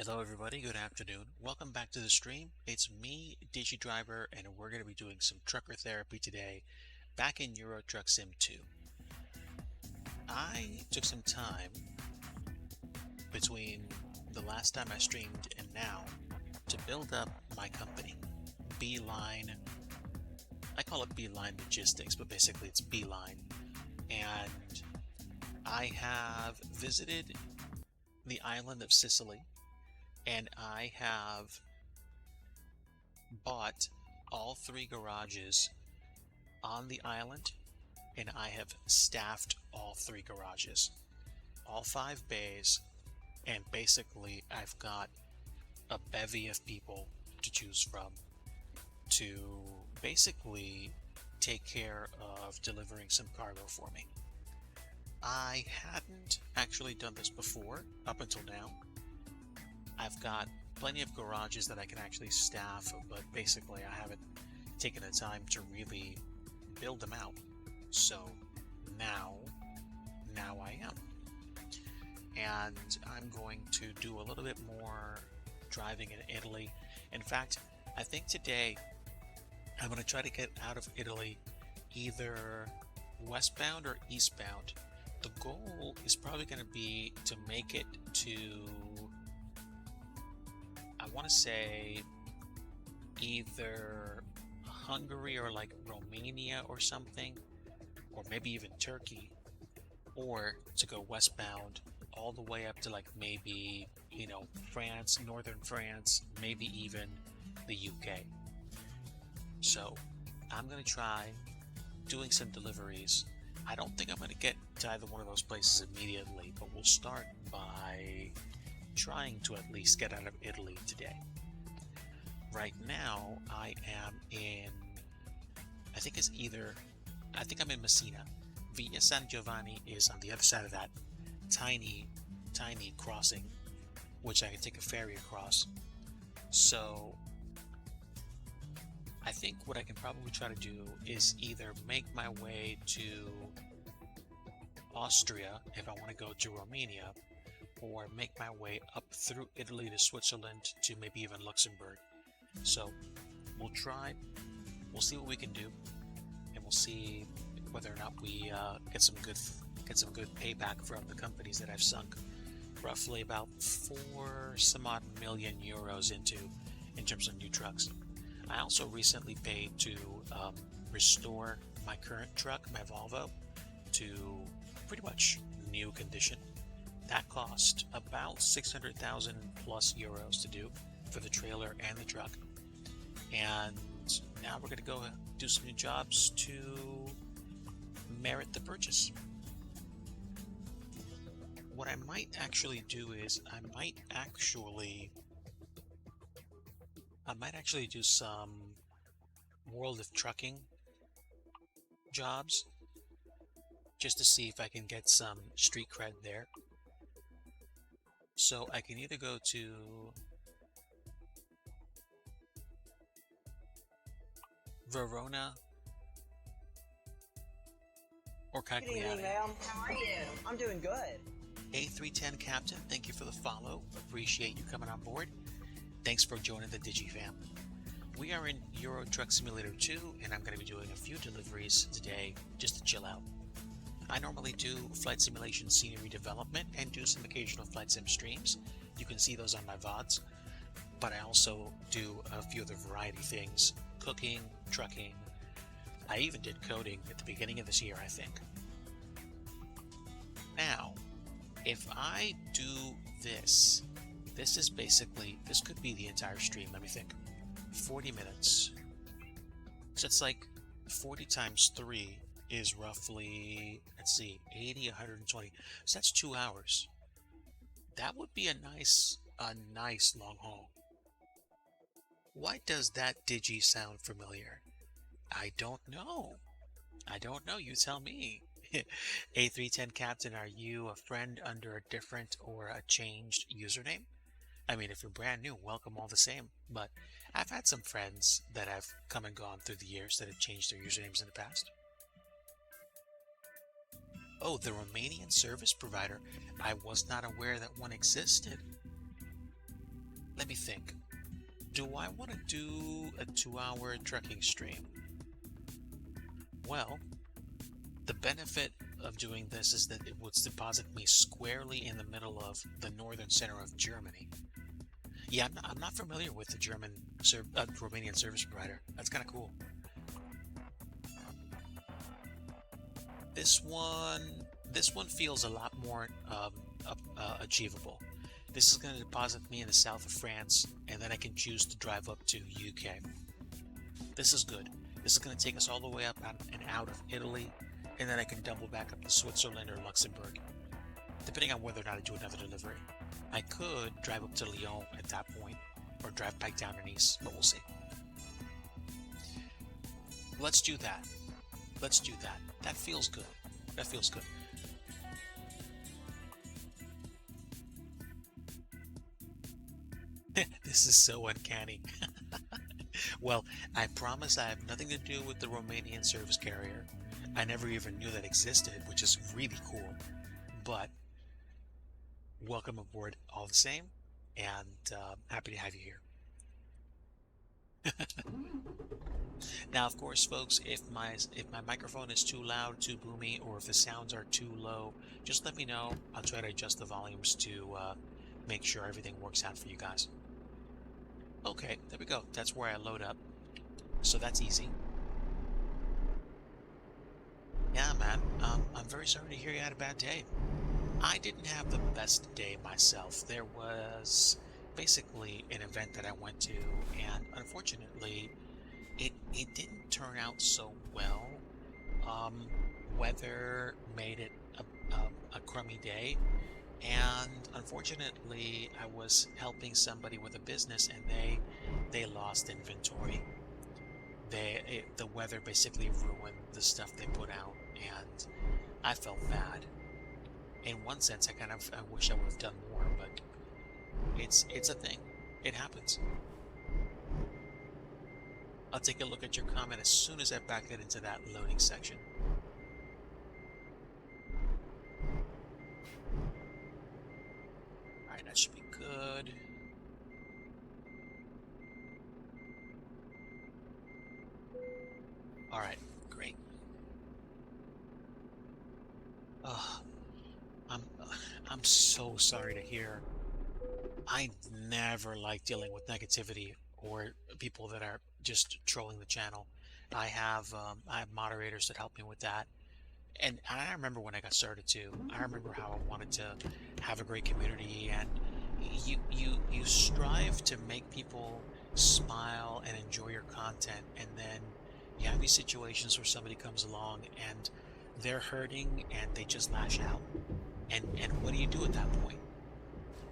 Hello everybody, good afternoon. Welcome back to the stream. It's me, DIGI Driver, and we're going to be doing some trucker therapy today, back in Euro Truck Sim 2. I took some time between the last time I streamed and now to build up my company, Beeline. I call it Beeline Logistics, but basically it's Beeline. And I have visited the island of Sicily, and I have bought all 3 garages on the island, and I have staffed all 3 garages, all 5 bays, and basically I've got a bevy of people to choose from to basically take care of delivering some cargo for me. I hadn't actually done this before up until now. I've got plenty of garages that I can actually staff, but basically I haven't taken the time to really build them out. So now I am. And I'm going to do a little bit more driving in Italy. In fact, I think today I'm going to try to get out of Italy either westbound or eastbound. The goal is probably going to be to make it to, I want to say, either Hungary or like Romania or something, or maybe even Turkey, or to go westbound all the way up to like maybe, France, northern France, maybe even the UK. So I'm going to try doing some deliveries. I don't think I'm going to get to either one of those places immediately, but we'll start by trying to at least get out of Italy today. Right now I am in, I think I'm in Messina. Via San Giovanni is on the other side of that tiny crossing, which I can take a ferry across. So I think what I can probably try to do is either make my way to Austria if I want to go to Romania, or make my way up through Italy to Switzerland to maybe even Luxembourg. So we'll see what we can do, and we'll see whether or not we get some good payback from the companies that I've sunk roughly about 4 some odd million euros into in terms of new trucks. I also recently paid to restore my current truck, my Volvo, to pretty much new condition. That cost about 600,000 plus euros to do for the trailer and the truck. And now we're going to go do some new jobs to merit the purchase. What I might actually do is I might actually do some World of Trucking jobs just to see if I can get some street cred there. So I can either go to Verona or Good evening, Cagliari. ma'am. How are you? I'm doing good. A310 Captain, thank you for the follow. Appreciate you coming on board. Thanks for joining the Digi fam. We are in Euro Truck Simulator 2, and I'm going to be doing a few deliveries today just to chill out. I normally do flight simulation scenery development and do some occasional flight sim streams. You can see those on my VODs. But I also do a few other variety things: cooking, trucking. I even did coding at the beginning of this year, I think. Now, if I do this could be the entire stream. Let me think. 40 minutes. So it's like 40 times 3 is roughly, let's see, 80, 120. So that's 2 hours. That would be a nice long haul. Why does that Digi sound familiar? I don't know. You tell me. A310 Captain, are you a friend under a different or a changed username? I mean, if you're brand new, welcome all the same. But I've had some friends that have come and gone through the years that have changed their usernames in the past. Oh, the Romanian service provider. I was not aware that one existed. let me think. Do I want to do a 2-hour trekking stream? Well, the benefit of doing this is that it would deposit me squarely in the middle of the northern center of Germany. Yeah, I'm not familiar with the Romanian service provider. That's kind of cool. This one feels a lot more achievable. This is going to deposit me in the south of France, and then I can choose to drive up to UK. This is good. This is going to take us all the way up and out of Italy, and then I can double back up to Switzerland or Luxembourg, depending on whether or not I do another delivery. I could drive up to Lyon at that point, or drive back down to Nice, but we'll see. Let's do that. Let's do that. That feels good. That feels good. This is so uncanny. Well, I promise I have nothing to do with the Romanian service carrier. I never even knew that existed, which is really cool. But welcome aboard all the same, and happy to have you here. Now, of course, folks, if my microphone is too loud, too boomy, or if the sounds are too low, just let me know. I'll try to adjust the volumes to make sure everything works out for you guys. Okay, there we go. That's where I load up. So that's easy. Yeah, man. I'm very sorry to hear you had a bad day. I didn't have the best day myself. There was basically an event that I went to, and unfortunately, it didn't turn out so well. Weather made it a crummy day, and unfortunately, I was helping somebody with a business, and they lost inventory. The weather basically ruined the stuff they put out, and I felt bad. In one sense, I wish I would have done more, but it's a thing. It happens. I'll take a look at your comment as soon as I back it into that loading section. Alright, that should be good. Alright, great. I'm so sorry to hear. I never like dealing with negativity or people that are just trolling the channel. I have moderators that help me with that. And I remember when I got started too. I remember how I wanted to have a great community, and you strive to make people smile and enjoy your content, and then you have these situations where somebody comes along and they're hurting and they just lash out. And what do you do at that point?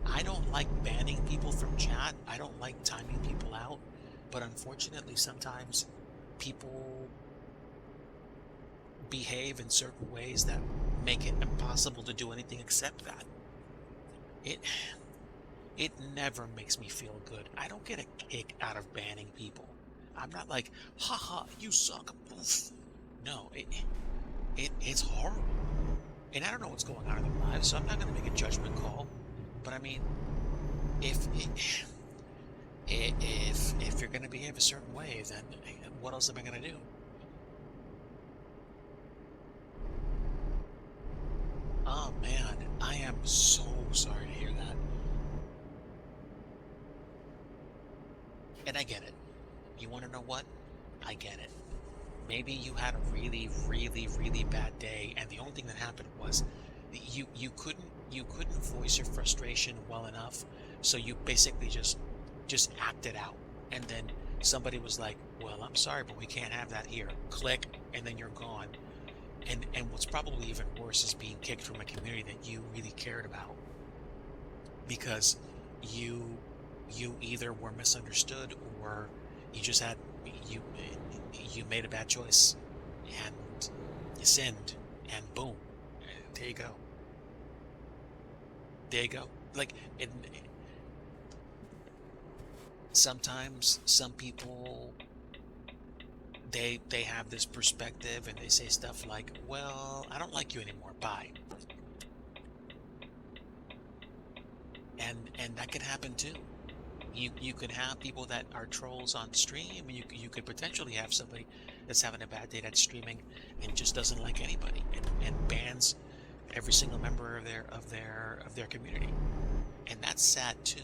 I don't like banning people from chat. I don't like timing people out. But unfortunately, sometimes people behave in certain ways that make it impossible to do anything except that. It never makes me feel good. I don't get a kick out of banning people. I'm not like, haha, you suck, poof. No, it's horrible. And I don't know what's going on in their lives, so I'm not going to make a judgment call. But I mean, if you're going to behave a certain way, then what else am I going to do? Oh man, I am so sorry to hear that. And I get it. You want to know what? I get it. Maybe you had a really, really, really bad day, and the only thing that happened was you couldn't voice your frustration well enough, so you basically just acted out. And then somebody was like, well, I'm sorry, but we can't have that here. Click, and then you're gone. And what's probably even worse is being kicked from a community that you really cared about, because you either were misunderstood, or you just had you made a bad choice, and you sinned, and boom, there you go. There you go. Like, sometimes some people, they have this perspective, and they say stuff like, well, I don't like you anymore, bye. And that could happen too. You can have people that are trolls on stream. You could potentially have somebody that's having a bad day that's streaming and just doesn't like anybody and bans every single member of their community. And that's sad too.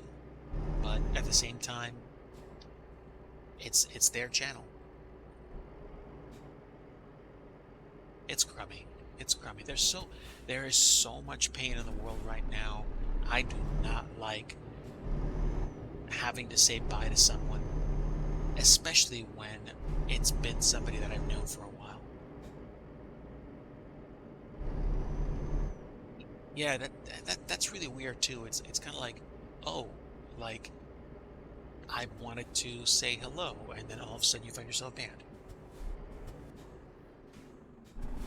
But at the same time, it's their channel. It's crummy. It's crummy. There is so much pain in the world right now. I do not like having to say bye to someone, especially when it's been somebody that I've known for a while. Yeah, that's really weird too. It's kind of like, oh, like I wanted to say hello, and then all of a sudden you find yourself banned.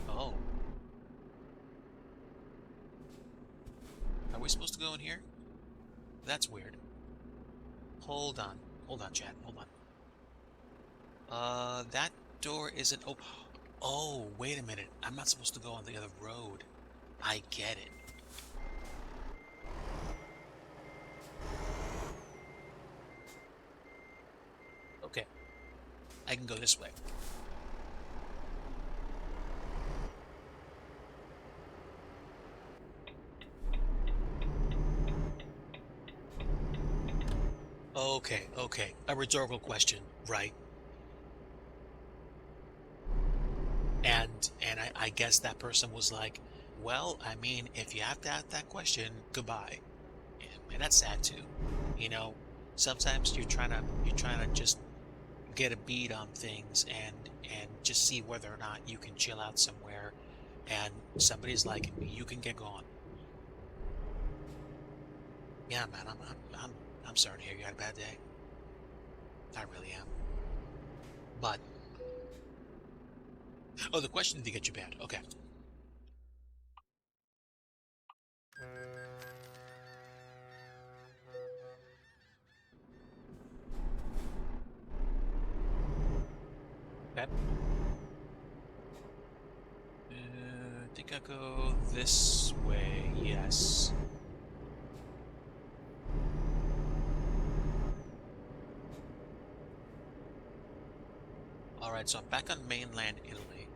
Oh, are we supposed to go in here? That's weird. Hold on, Chad, hold on. That door isn't open. Oh, wait a minute. I'm not supposed to go on the other road. I get it. Okay, I can go this way. Okay. A rhetorical question, right? And I guess that person was like, well, I mean, if you have to ask that question, goodbye. And that's sad too. You know, sometimes you're trying to just get a beat on things and just see whether or not you can chill out somewhere, and somebody's like, you can get gone. Yeah, man, I'm sorry to hear you had a bad day. I really am. But oh, the question did get you banned. Okay. Okay. I think I go this way. Yes. All right, so I'm back on mainland Italy.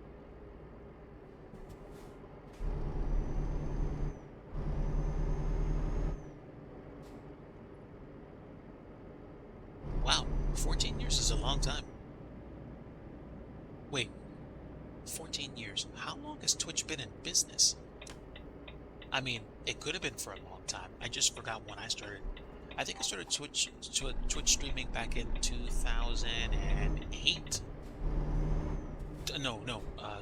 Wow, 14 years is a long time. Wait, 14 years. How long has Twitch been in business? I mean, it could have been for a long time. I just forgot when I started. I think I started Twitch streaming back in 2008. No,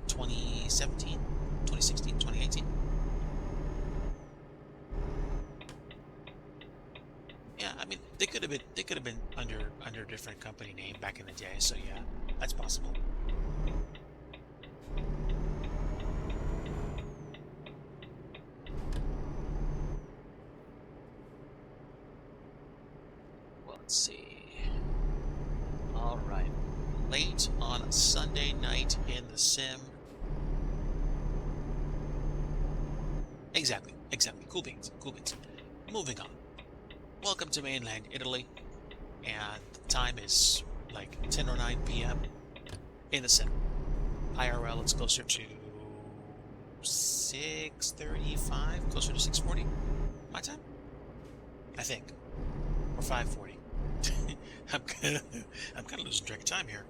2017, 2016, 2018. Yeah, I mean, they could have been under a different company name back in the day. So yeah, that's possible. Well, let's see. All right. Late on a Sunday night in the sim. Exactly. Cool beans. Moving on. Welcome to mainland Italy, and the time is like 10:09 p.m. in the sim. IRL, it's closer to 6:35, closer to 6:40. My time, I think, or 5:40. I'm kind of losing track of time here.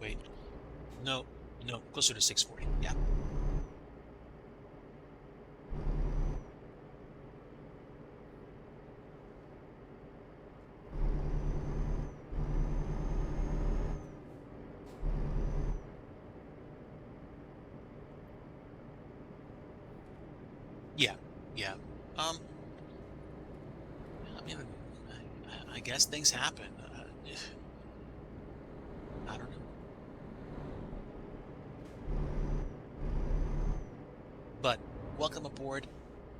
Wait, no, closer to 6:40. Yeah. Yeah. Um, I mean, I guess things happen. I don't know. But welcome aboard.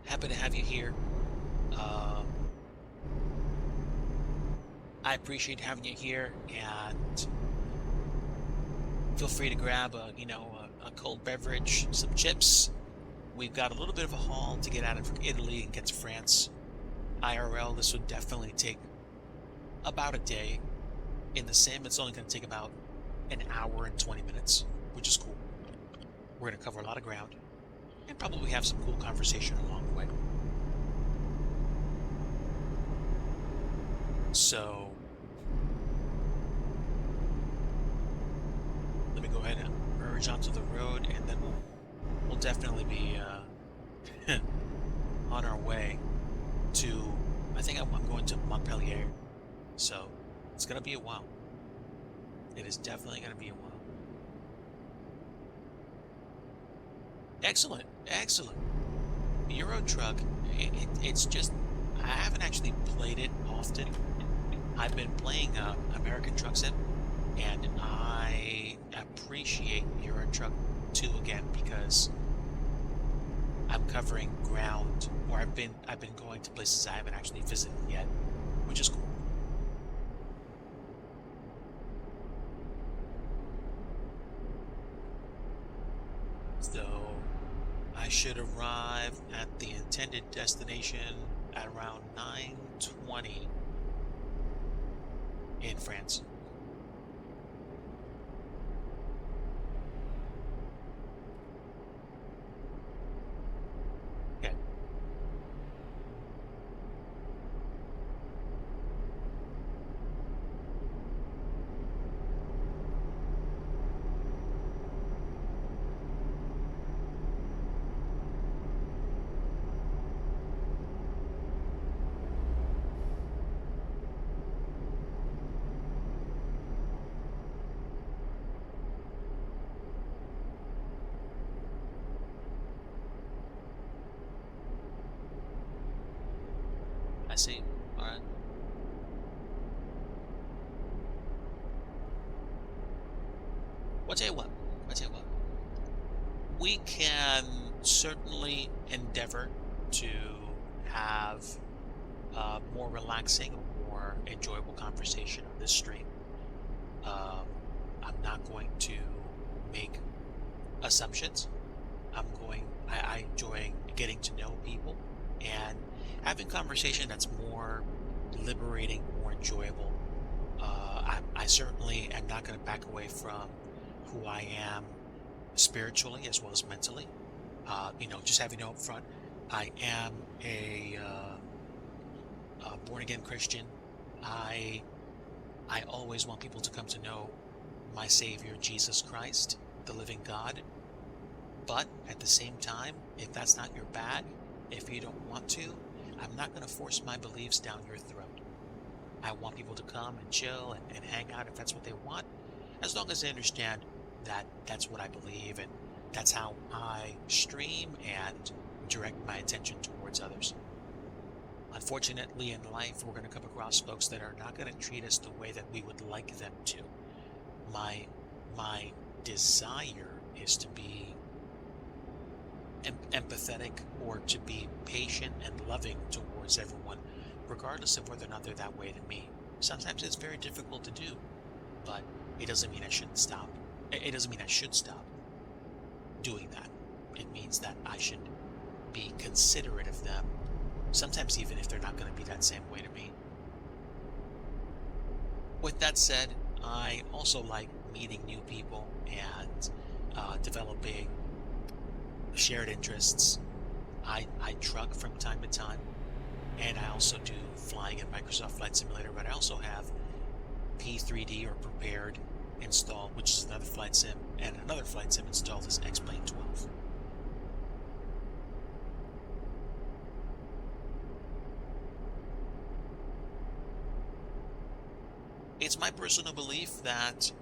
Happy to have you here. Um, I appreciate having you here, and feel free to grab a cold beverage, some chips. We've got a little bit of a haul to get out of Italy and get to France. IRL, this would definitely take about a day. In the sim, it's only going to take about an hour and 20 minutes, which is cool. We're going to cover a lot of ground and probably have some cool conversation along the way. So let me go ahead and merge onto the road, and then we'll definitely be on our way to, I think I'm going to Montpellier. So it's going to be a while. It is definitely going to be a while. Excellent, excellent. Euro Truck, it's just, I haven't actually played it often. I've been playing American Truck Sim, and I appreciate Euro Truck 2 again because I'm covering ground, or I've been going to places I haven't actually visited yet, which is cool. So I should arrive at the intended destination at around 9:20 in France. Okay. I see. All right. Well, I'll tell you what. We can certainly endeavor to have more relaxing, more enjoyable conversation on this stream. Um, I'm not going to make assumptions. I enjoy getting to know people and having conversation that's more liberating, more enjoyable. I certainly am not going to back away from who I am spiritually as well as mentally. Just having you know up front, I am a born again Christian. I always want people to come to know my Savior Jesus Christ, the living God. But at the same time, if that's not your bag, if you don't want to, I'm not going to force my beliefs down your throat. I want people to come and chill and hang out if that's what they want, as long as they understand that that's what I believe and that's how I stream and direct my attention towards others. Unfortunately, in life, we're going to come across folks that are not going to treat us the way that we would like them to. My desire is to be empathetic, or to be patient and loving towards everyone, regardless of whether or not they're that way to me. Sometimes it's very difficult to do, but it doesn't mean I shouldn't stop. It doesn't mean I should stop doing that. It means that I should be considerate of them, sometimes even if they're not going to be that same way to me. With that said, I also like meeting new people and developing shared interests. I truck from time to time, and I also do flying in Microsoft Flight Simulator, but I also have P3D or Prepared installed, which is another flight sim, and another flight sim installed is X-Plane 12. It's my personal belief that,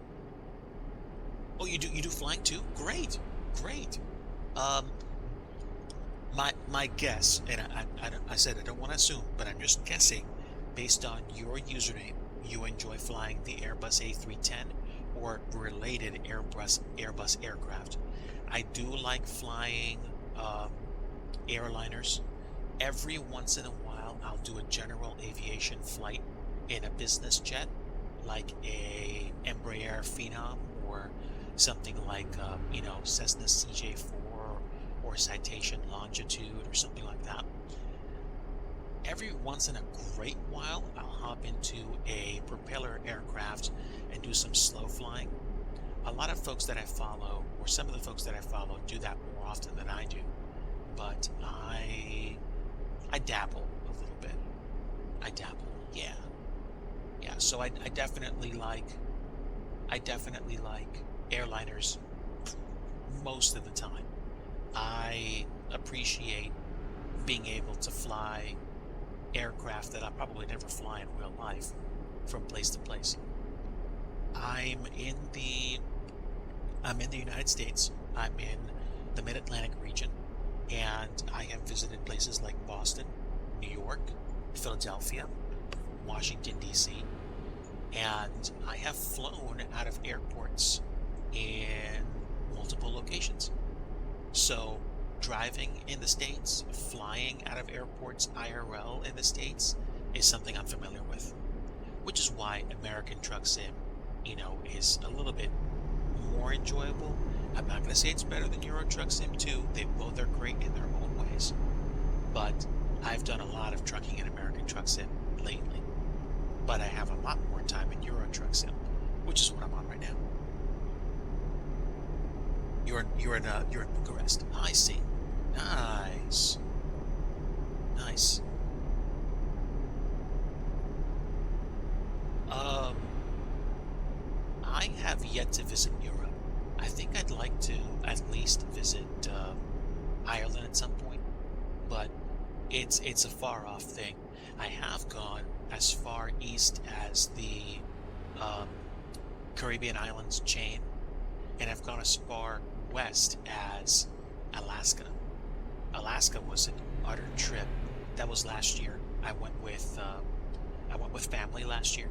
oh, you do flying too? Great. Um, my guess, and I said I don't want to assume, but I'm just guessing based on your username, you enjoy flying the Airbus A310 or related Airbus aircraft. I do like flying airliners. Every once in a while, I'll do a general aviation flight in a business jet, like a Embraer Phenom or something like Cessna CJ4 or Citation Longitude or something like that. Every once in a great while, I'll hop into a propeller aircraft and do some slow flying. A lot of folks that I follow, or some of the folks that I follow, do that more often than I do. But I dabble a little bit. I dabble, yeah, yeah. So I definitely like airliners most of the time. I appreciate being able to fly aircraft that I probably never fly in real life from place to place. I'm in the I'm in the United States. I'm in the Mid-Atlantic region, and I have visited places like Boston, New York, Philadelphia, Washington, D.C., and I have flown out of airports in multiple locations. So, driving in the States, flying out of airports IRL in the States is something I'm familiar with, which is why American Truck Sim, is a little bit more enjoyable. I'm not going to say it's better than Euro Truck Sim 2. They both are great in their own ways. But I've done a lot of trucking in American Truck Sim lately. But I have a lot more time in Euro Truck Sim, which is what I'm on right now. You're in Bucharest. I see. Nice. Nice. I have yet to visit Europe. I think I'd like to at least visit Ireland at some point, but it's a far off thing. I have gone as far east as the um, Caribbean islands chain, and I've gone as far west as Alaska. Alaska was an utter trip. That was last year. I went with family last year.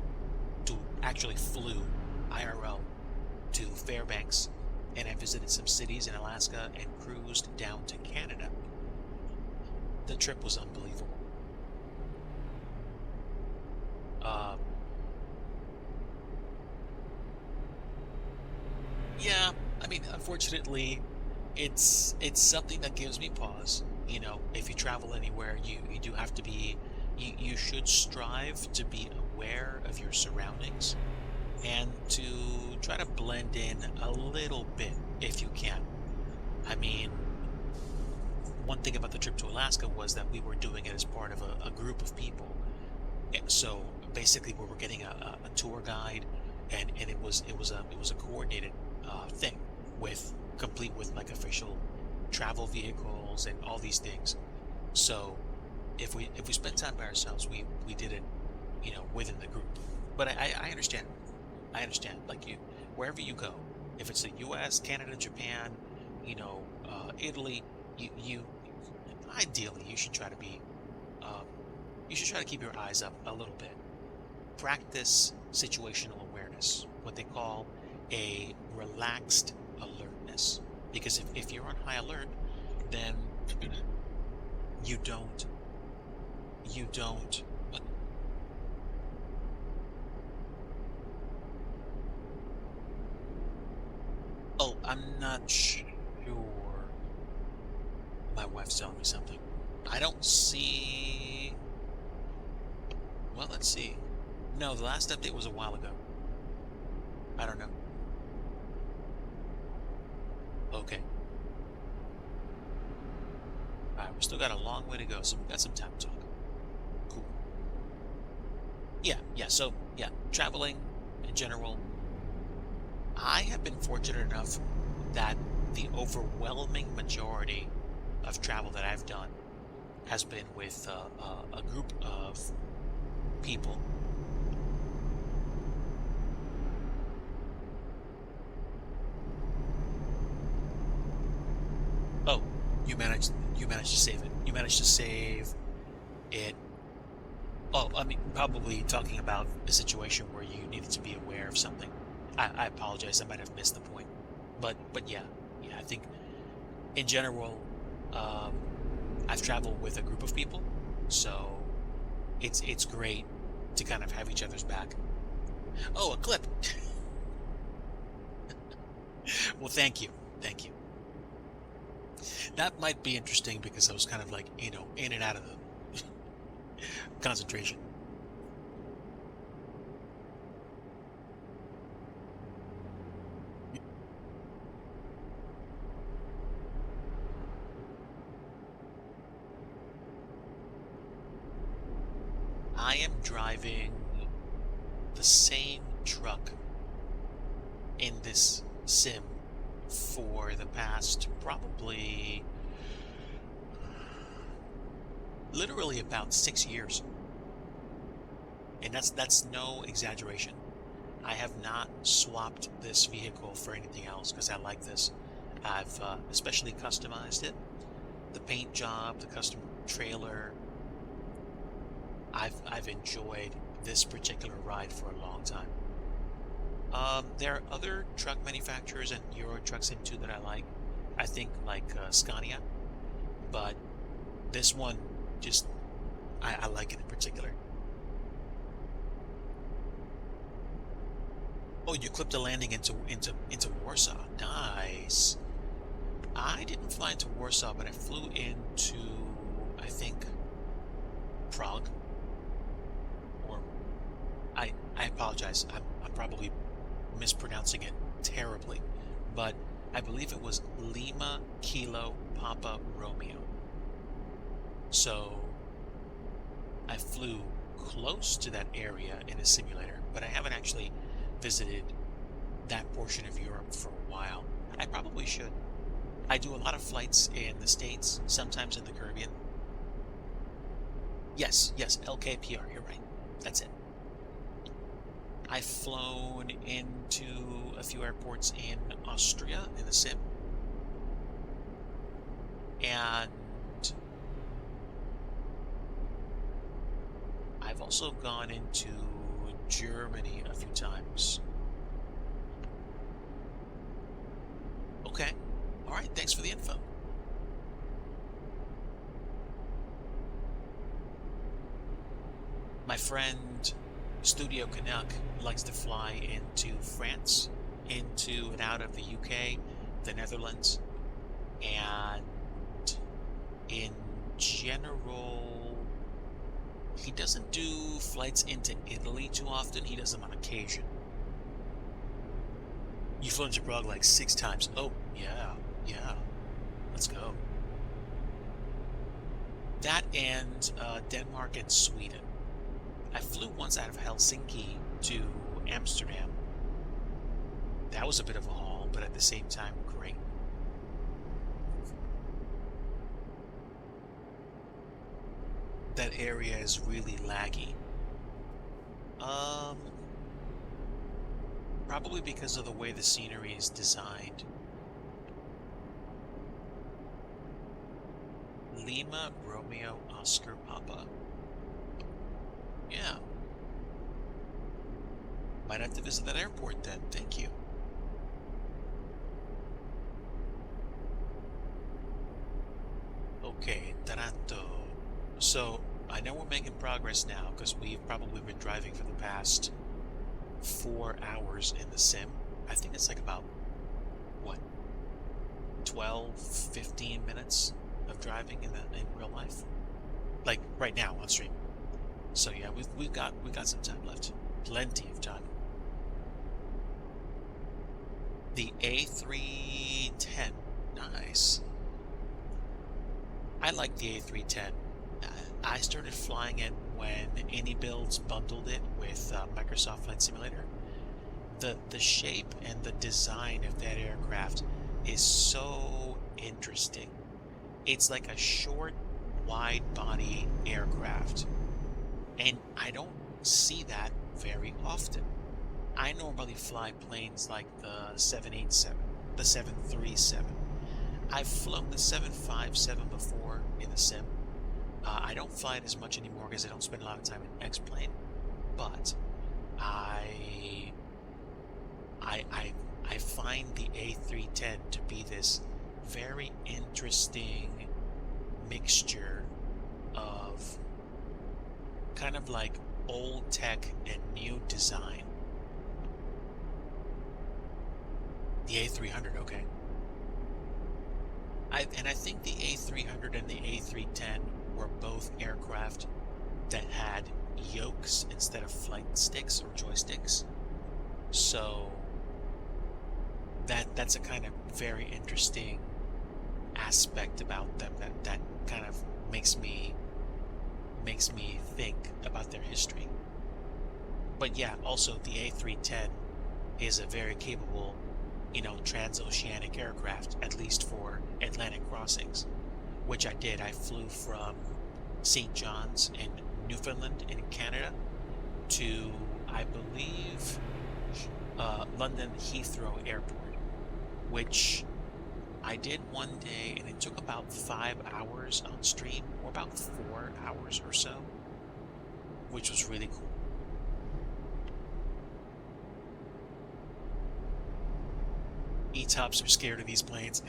Actually flew IRL to Fairbanks, and I visited some cities in Alaska and cruised down to Canada. The trip was unbelievable. Um, yeah, I mean, unfortunately, it's something that gives me pause. If you travel anywhere, you do have to be, you should strive to be aware of your surroundings and to try to blend in a little bit if you can. I mean, one thing about the trip to Alaska was that we were doing it as part of a group of people. And so basically, we were getting a tour guide, and it was a coordinated thing complete with like official travel vehicles and all these things. So if we spent time by ourselves, we did it, within the group. But I understand. I understand. Like wherever you go, if it's the U.S., Canada, Japan, Italy, you ideally you should try to be, um, you should try to keep your eyes up a little bit. Practice situational awareness, what they call a relaxed alertness. Because if you're on high alert, then you don't you don't oh, I'm not sure. My wife's telling me something. I don't see. Well, let's see. No, the last update was a while ago. I don't know. Okay. Alright, we still got a long way to go, so we got some time to talk. Cool. Yeah, so, yeah, traveling in general. I have been fortunate enough that the overwhelming majority of travel that I've done has been with a group of people. Oh, you managed to save it. You managed to save it. Oh, I mean, probably talking about a situation where you needed to be aware of something. I apologize. I might have missed the point, but yeah. I think in general, um, I've traveled with a group of people, so it's great to kind of have each other's back. Oh, a clip. Well, thank you. That might be interesting because I was kind of like, in and out of the concentration. I am driving the same truck in this sim for the past probably literally about 6 years. And that's no exaggeration. I have not swapped this vehicle for anything else because I like this. I've especially customized it. The paint job, the custom trailer. I've enjoyed this particular ride for a long time. There are other truck manufacturers and Euro trucks into that I like. I think like Scania, but this one just I like it in particular. Oh, you clipped a landing into Warsaw. Nice. I didn't fly into Warsaw, but I flew into, I think, Prague. Or I apologize. I'm probably mispronouncing it terribly, but I believe it was Lima Kilo Papa Romeo. So I flew close to that area in a simulator, but I haven't actually visited that portion of Europe for a while. I probably should. I do a lot of flights in the States, sometimes in the Caribbean. Yes, LKPR, you're right. That's it. I've flown into a few airports in Austria in the sim. And I've also gone into Germany a few times. Okay. All right. Thanks for the info. My friend Studio Canuck likes to fly into France, into and out of the UK, the Netherlands, and in general, he doesn't do flights into Italy too often. He does them on occasion. You flown to Prague like 6 times. Oh, yeah. Let's go. That and Denmark and Sweden. I flew once out of Helsinki to Amsterdam. That was a bit of a haul, but at the same time, great. That area is really laggy. Probably because of the way the scenery is designed. Lima, Romeo, Oscar, Papa. Yeah. Might have to visit that airport then. Thank you. Okay, Taranto. So, I know we're making progress now because we've probably been driving for the past 4 hours in the sim. I think it's like about, what, 12, 15 minutes of driving in real life? Like, right now on stream. So yeah, we've got some time left. Plenty of time. The A310. Nice. I like the A310. I started flying it when AnyBuilds bundled it with Microsoft Flight Simulator. The shape and the design of that aircraft is so interesting. It's like a short, wide-body aircraft. And I don't see that very often. I normally fly planes like the 787, the 737. I've flown the 757 before in the sim. I don't fly it as much anymore because I don't spend a lot of time in X-plane. But I find the A310 to be this very interesting mixture of kind of like old tech and new design. The A300, okay. I think the A300 and the A310 were both aircraft that had yokes instead of flight sticks or joysticks. So that's a kind of very interesting aspect about them that kind of makes me makes me think about their history. But yeah, also the A310 is a very capable, transoceanic aircraft, at least for Atlantic crossings, which I did. I flew from St. John's in Newfoundland in Canada to, I believe, London Heathrow Airport, which I did one day, and it took about 5 hours on stream, or about 4 hours or so, which was really cool. E-tops are scared of these planes.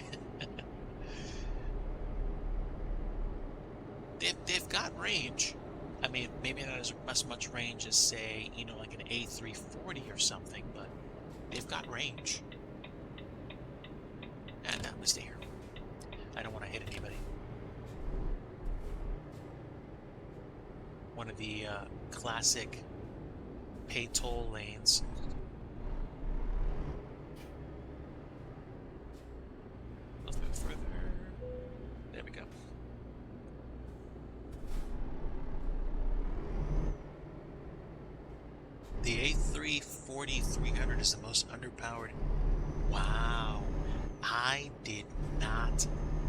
They've got range. I mean, maybe not as much range as, say, like an A340 or something, but they've got range. And I'm gonna stay here. I don't want to hit anybody. One of the classic pay toll lanes. A little bit further. There we go. The A340-300 is the most underpowered. Wow. I did not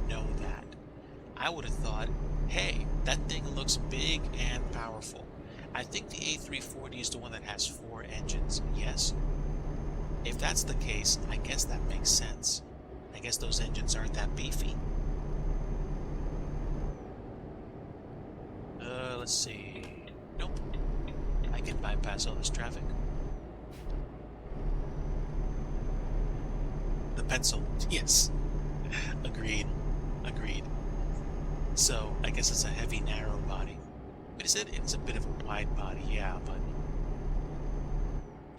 know that. I would have thought, hey, that thing looks big and powerful. I think the A340 is the one that has 4 engines. Yes. If that's the case, I guess that makes sense. I guess those engines aren't that beefy. Let's see. Nope. I can bypass all this traffic. The pencil. Yes. Agreed. Agreed. So, I guess it's a heavy, narrow body. But it's a bit of a wide body, yeah, but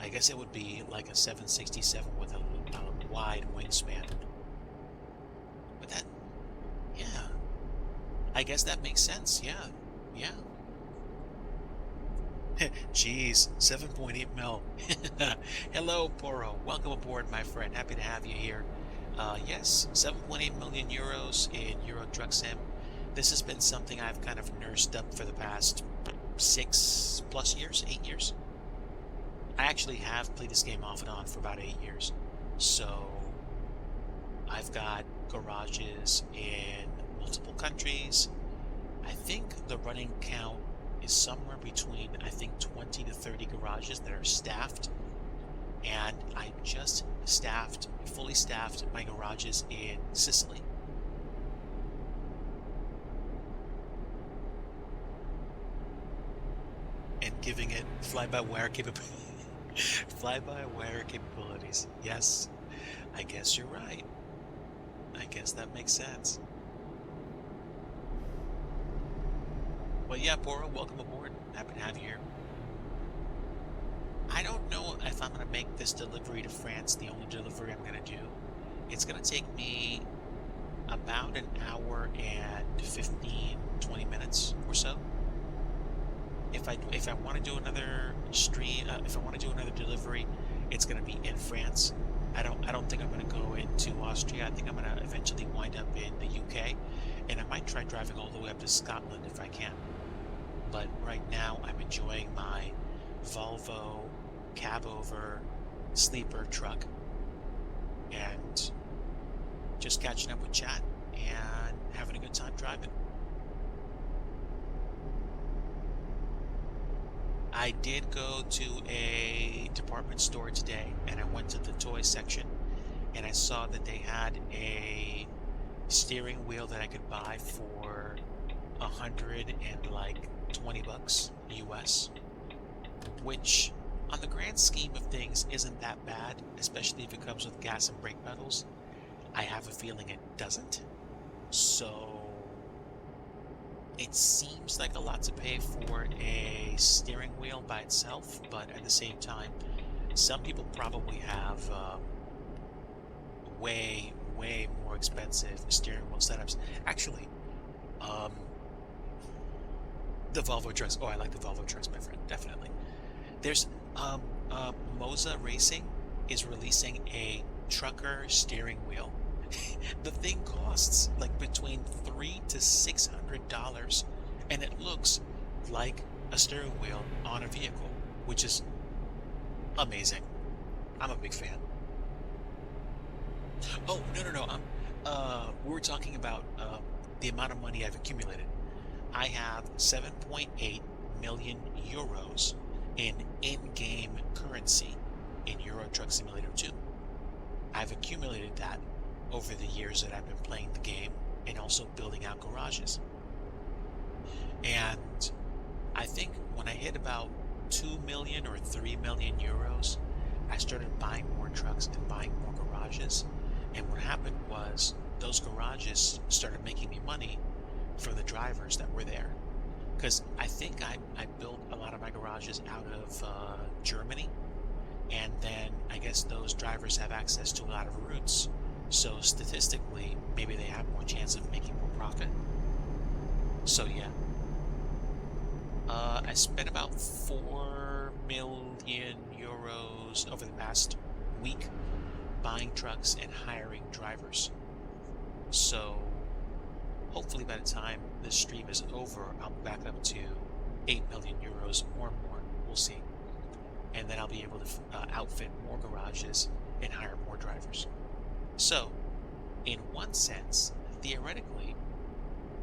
I guess it would be like a 767 with a wide wingspan. But that, yeah. I guess that makes sense, yeah. Yeah. Jeez, 7.8 mil. Hello, Poro. Welcome aboard, my friend. Happy to have you here. Yes, 7.8 million euros in Euro Truck Sim. This has been something I've kind of nursed up for the past 6+ years, 8 years. I actually have played this game off and on for about 8 years. So I've got garages in multiple countries. I think the running count is somewhere between, I think, 20 to 30 garages that are staffed. And I just fully staffed my garages in Sicily. And giving it fly-by-wire fly-by-wire capabilities. Yes, I guess you're right. I guess that makes sense. Well, yeah, Poro, welcome aboard. Happy to have you here. I don't know if I'm going to make this delivery to France the only delivery I'm going to do. It's going to take me about an hour and 15-20 minutes or so. If I want to do another stream, if I want to do another delivery, it's going to be in France. I don't think I'm going to go into Austria. I think I'm going to eventually wind up in the UK, and I might try driving all the way up to Scotland if I can. But right now, I'm enjoying my Volvo cab-over sleeper truck and just catching up with chat and having a good time driving. I did go to a department store today, and I went to the toy section, and I saw that they had a steering wheel that I could buy for $120 US, which on the grand scheme of things isn't that bad, especially if it comes with gas and brake pedals. I have a feeling it doesn't. So it seems like a lot to pay for a steering wheel by itself, but at the same time, some people probably have way more expensive steering wheel setups. Actually, the Volvo trucks. Oh, I like the Volvo trucks, my friend. Definitely. There's Moza Racing is releasing a trucker steering wheel. The thing costs like between $300 to $600, and it looks like a steering wheel on a vehicle, which is amazing. I'm a big fan. Oh, no, no, no. We were talking about the amount of money I've accumulated. I have 7.8 million euros in-game currency in Euro Truck Simulator 2. I've accumulated that over the years that I've been playing the game and also building out garages. And I think when I hit about 2 million or 3 million euros, I started buying more trucks and buying more garages. And what happened was those garages started making me money for the drivers that were there. Because I think I built a lot of my garages out of Germany. And then I guess those drivers have access to a lot of routes. So statistically, maybe they have more chance of making more profit. So yeah. I spent about 4 million euros over the past week buying trucks and hiring drivers. So hopefully by the time this stream is over, I'll be back up to 8 million euros or more. We'll see. And then I'll be able to outfit more garages and hire more drivers. So, in one sense, theoretically,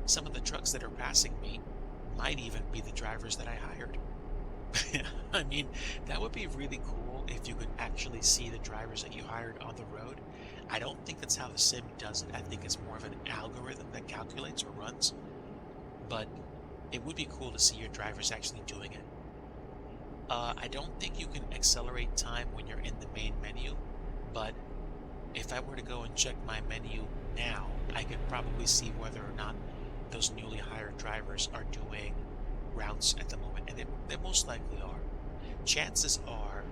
some of the trucks that are passing me might even be the drivers that I hired. I mean, that would be really cool if you could actually see the drivers that you hired on the road. I don't think that's how the sim does it. I think it's more of an algorithm that calculates or runs. But it would be cool to see your drivers actually doing it. I don't think you can accelerate time when you're in the main menu, but if I were to go and check my menu now, I could probably see whether or not those newly hired drivers are doing routes at the moment, and they most likely are. Chances are,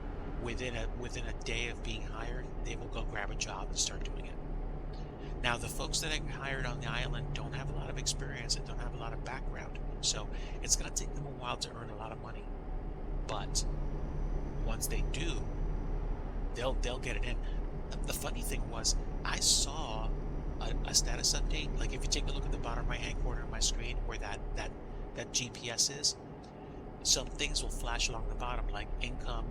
within a day of being hired, they will go grab a job and start doing it. Now, the folks that I hired on the island don't have a lot of experience and don't have a lot of background, so it's going to take them a while to earn a lot of money. But once they do, they'll get it in. The funny thing was, I saw a status update. Like if you take a look at the bottom right hand corner of my screen where that GPS is, some things will flash along the bottom like income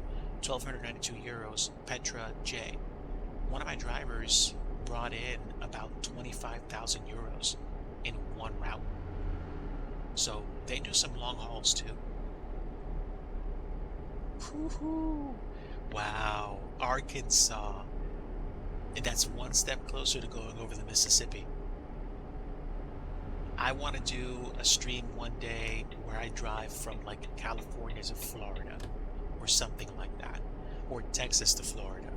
1,292 euros, Petra J. One of my drivers brought in about 25,000 euros in one route. So they do some long hauls too. Woohoo! Wow, Arkansas. And that's one step closer to going over the Mississippi. I want to do a stream one day where I drive from like California to Florida or something like that, or Texas to Florida.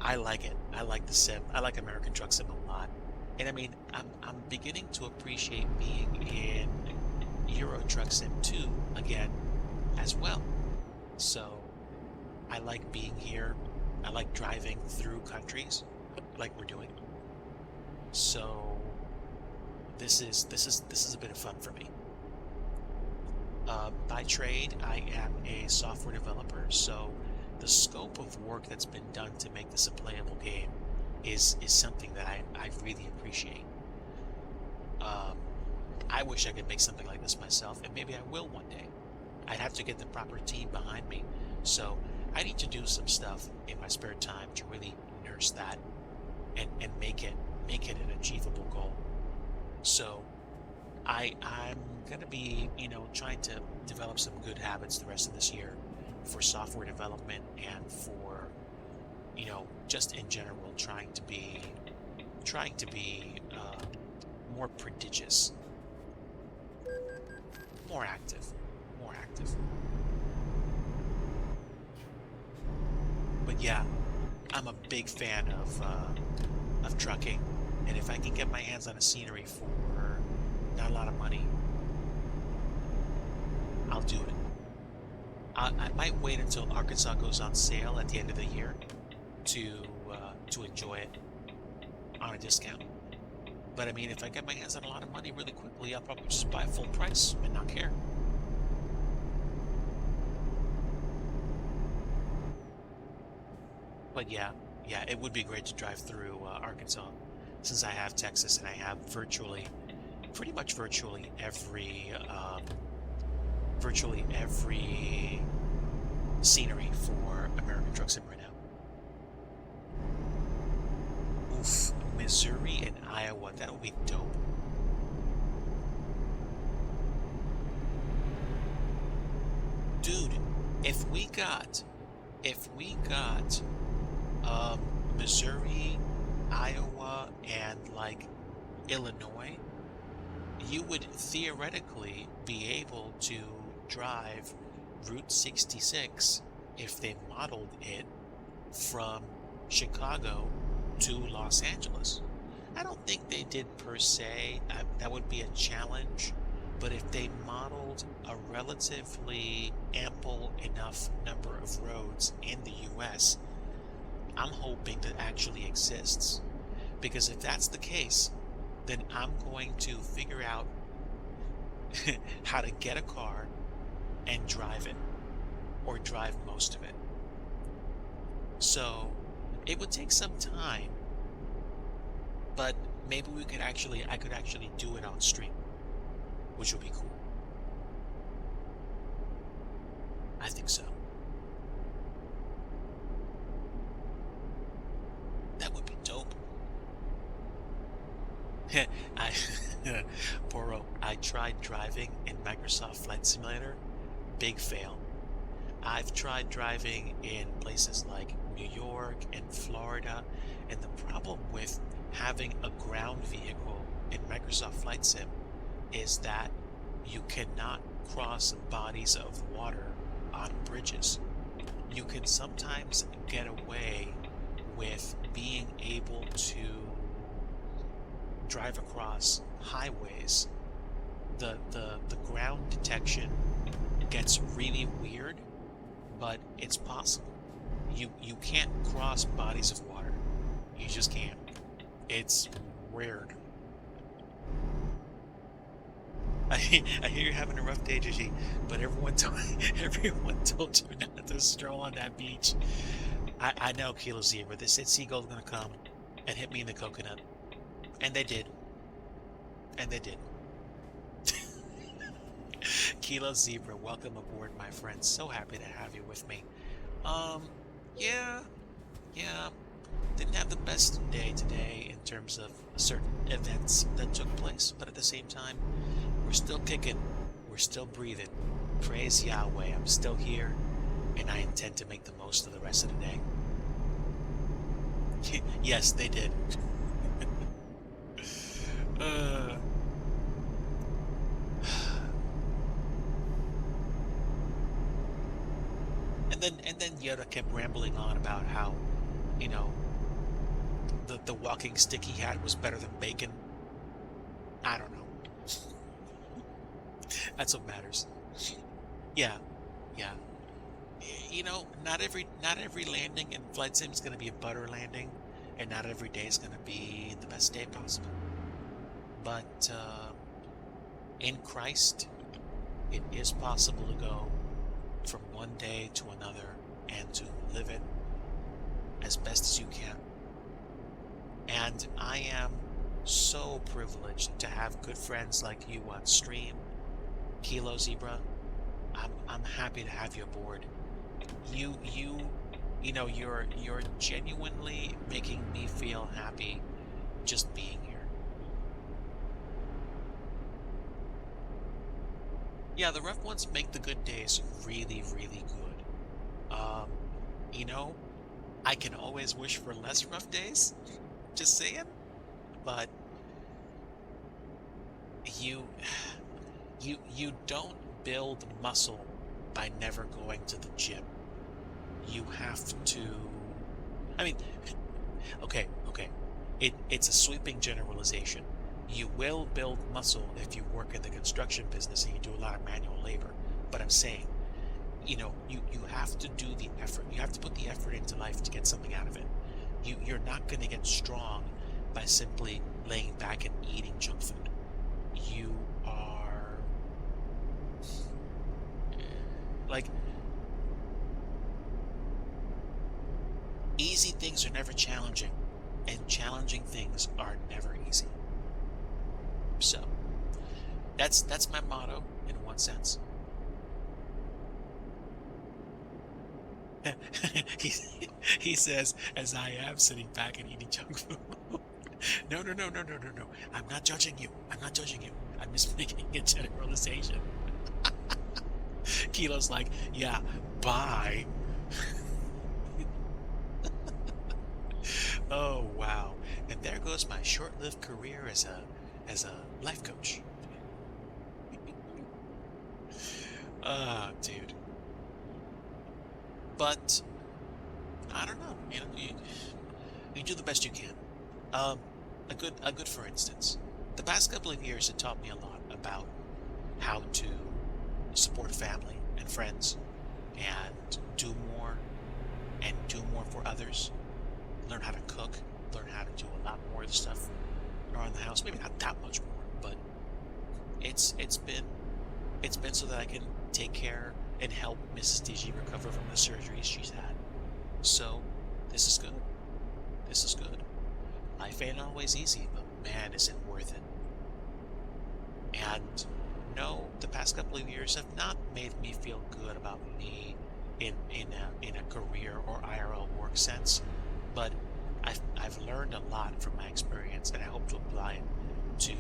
I like it. I like the sim. I like American Truck Sim a lot. And I mean, I'm beginning to appreciate being in Euro Truck Sim 2 again as well. So I like being here. I like driving through countries like we're doing. So this is a bit of fun for me. By trade, I am a software developer, so the scope of work that's been done to make this a playable game is something that I really appreciate. I wish I could make something like this myself, and maybe I will one day. I'd have to get the proper team behind me, so I need to do some stuff in my spare time to really nurse that and make it an achievable goal. So I'm gonna be, trying to develop some good habits the rest of this year for software development and for, just in general trying to be more prodigious, more active. But yeah, I'm a big fan of trucking, and if I can get my hands on a scenery for not a lot of money, I'll do it. I might wait until Arkansas goes on sale at the end of the year to enjoy it on a discount. But I mean, if I get my hands on a lot of money really quickly, I'll probably just buy full price and not care. But yeah, it would be great to drive through Arkansas, since I have Texas and I have pretty much virtually every virtually every scenery for American Truck Sim right now. Oof, Missouri and Iowa, that would be dope. Dude, if we got Missouri, Iowa, and like Illinois, you would theoretically be able to drive Route 66 if they modeled it from Chicago to Los Angeles. I don't think they did per se. That would be a challenge. But if they modeled a relatively ample enough number of roads in the US, I'm hoping that actually exists. Because if that's the case, then I'm going to figure out how to get a car and drive it, or drive most of it. So it would take some time, but maybe I could actually do it on stream, which would be cool. I think so. That would be dope. I Boro, I tried driving in Microsoft Flight Simulator. Big fail. I've tried driving in places like New York and Florida, and the problem with having a ground vehicle in Microsoft Flight Sim is that you cannot cross bodies of water on bridges. You can sometimes get away with being able to drive across highways. The ground detection gets really weird, but it's possible. You can't cross bodies of water. You just can't. It's weird. I hear you're having a rough day, Gigi, but everyone told you not to stroll on that beach. I know, Kilo Zebra. They said Seagull's gonna come and hit me in the coconut. And they did. And they did. Kilo Zebra, welcome aboard, my friend. So happy to have you with me. Yeah. Didn't have the best day today in terms of certain events that took place, but at the same time, we're still kicking. We're still breathing. Praise Yahweh. I'm still here, and I intend to make the most of the rest of the day. Yes, they did. And then Yoda kept rambling on about how, the walking stick he had was better than bacon. I don't know. That's what matters. Yeah. Not every landing in Flight Sim is going to be a butter landing, and not every day is going to be the best day possible. But in Christ, it is possible to go from one day to another and to live it as best as you can. And I am so privileged to have good friends like you on stream. Kilo Zebra, I'm happy to have you aboard. You're genuinely making me feel happy just being here. Yeah, the rough ones make the good days really, really good. I can always wish for less rough days, just saying, but you don't build muscle by never going to the gym. You have to, okay, it's a sweeping generalization. You will build muscle if you work in the construction business and you do a lot of manual labor. But I'm saying, you have to do the effort. You have to put the effort into life to get something out of it. You're not going to get strong by simply laying back and eating junk food. You are easy things are never challenging, and challenging things are never easy. So that's my motto in one sense. he, he says, as I am sitting back and eating junk food. No, no, no, no, no, no, no. I'm not judging you. I'm not judging you. I'm just making a generalization. Kilo's like, yeah, bye. Oh wow. And there goes my short-lived career as a life coach. Dude. But I don't know. You do the best you can. A good for instance. The past couple of years have taught me a lot about how to support family and friends and do more for others. Learn how to cook, learn how to do a lot more of the stuff around the house. Maybe not that much more, but it's been so that I can take care and help Mrs. DG recover from the surgeries she's had. So this is good. This is good. Life ain't always easy, but man, is it worth it. And no, the past couple of years have not made me feel good about me in a career or IRL work sense, but I've learned a lot from my experience, and I hope to apply it to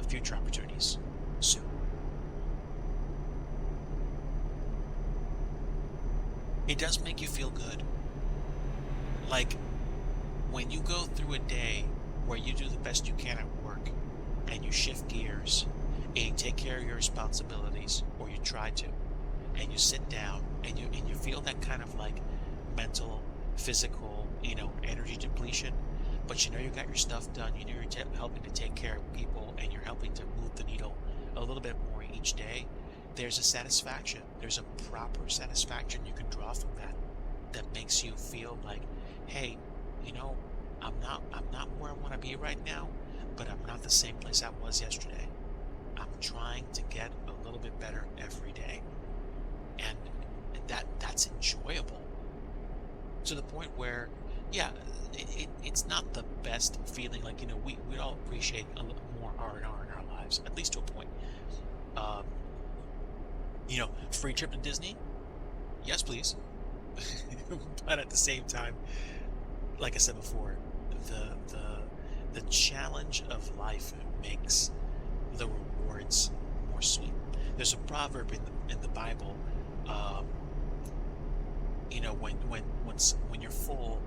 future opportunities soon. It does make you feel good. Like when you go through a day where you do the best you can at work and you shift gears and you take care of your responsibilities, or you try to, and you sit down and you feel that kind of like mental, physical, energy depletion, but you got your stuff done, you're helping to take care of people, and you're helping to move the needle a little bit more each day. There's a satisfaction. There's a proper satisfaction you can draw from that makes you feel like, hey, I'm not where I want to be right now, but I'm not the same place I was yesterday. I'm trying to get a little bit better every day, and that's enjoyable to the point where, yeah, it's not the best feeling. Like we all appreciate a little more R&R in our lives, at least to a point. Um, Free trip to Disney, yes, please. But at the same time, like I said before, the challenge of life makes the rewards more sweet. There's a proverb in the Bible. When you're full,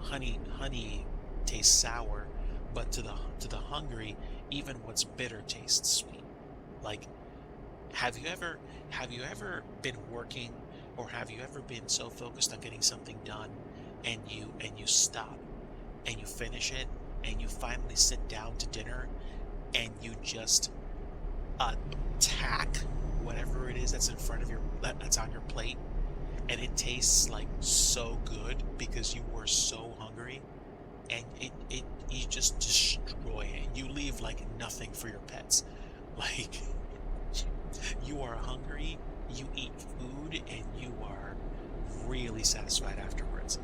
honey tastes sour, but to the hungry, even what's bitter tastes sweet. Like, have you ever been working, or have you ever been so focused on getting something done, and you stop and you finish it, and you finally sit down to dinner, and you just attack whatever it is that's in front of that's on your plate, and it tastes like so good because you were so hungry, and you just destroy it. You leave like nothing for your pets. Like, you are hungry, you eat food, and you are really satisfied afterwards.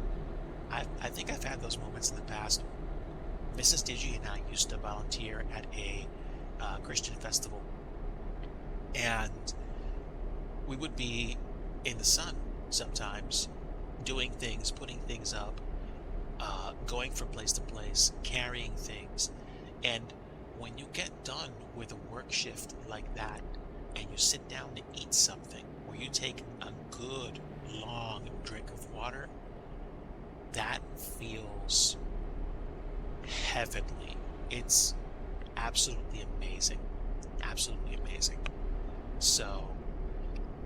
I think I've had those moments in the past. Mrs. Digi and I used to volunteer at a Christian festival, and we would be in the sun sometimes, doing things, putting things up, going from place to place, carrying things. And when you get done with a work shift like that, and you sit down to eat something, or you take a good long drink of water, that feels heavenly. It's absolutely amazing. Absolutely amazing. So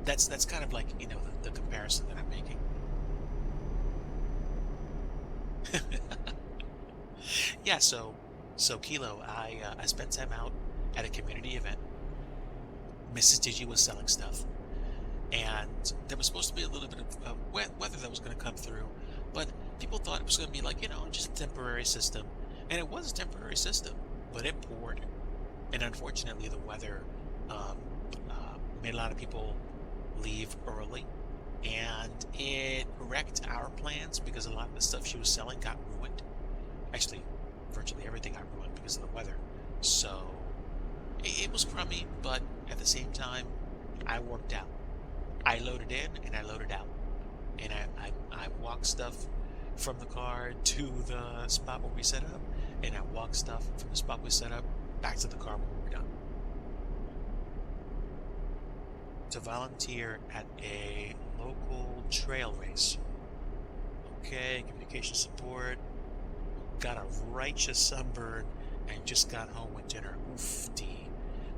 that's kind of like, the comparison that I'm making. Yeah, so Kilo, I spent time out at a community event. Mrs. Digi was selling stuff, and there was supposed to be a little bit of weather that was going to come through, but people thought it was going to be like, just a temporary system, and it was a temporary system, but it poured, and unfortunately the weather made a lot of people leave early, and it wrecked our plans because a lot of the stuff she was selling got ruined. Actually, virtually everything got ruined because of the weather. So it was crummy, but at the same time, I worked out. I loaded in and I loaded out. I walk stuff from the car to the spot where we set up, and I walk stuff from the spot we set up back to the car when we're done. To volunteer at a local trail race. Okay, communication support. Got a righteous sunburn and just got home with dinner. Oof, D.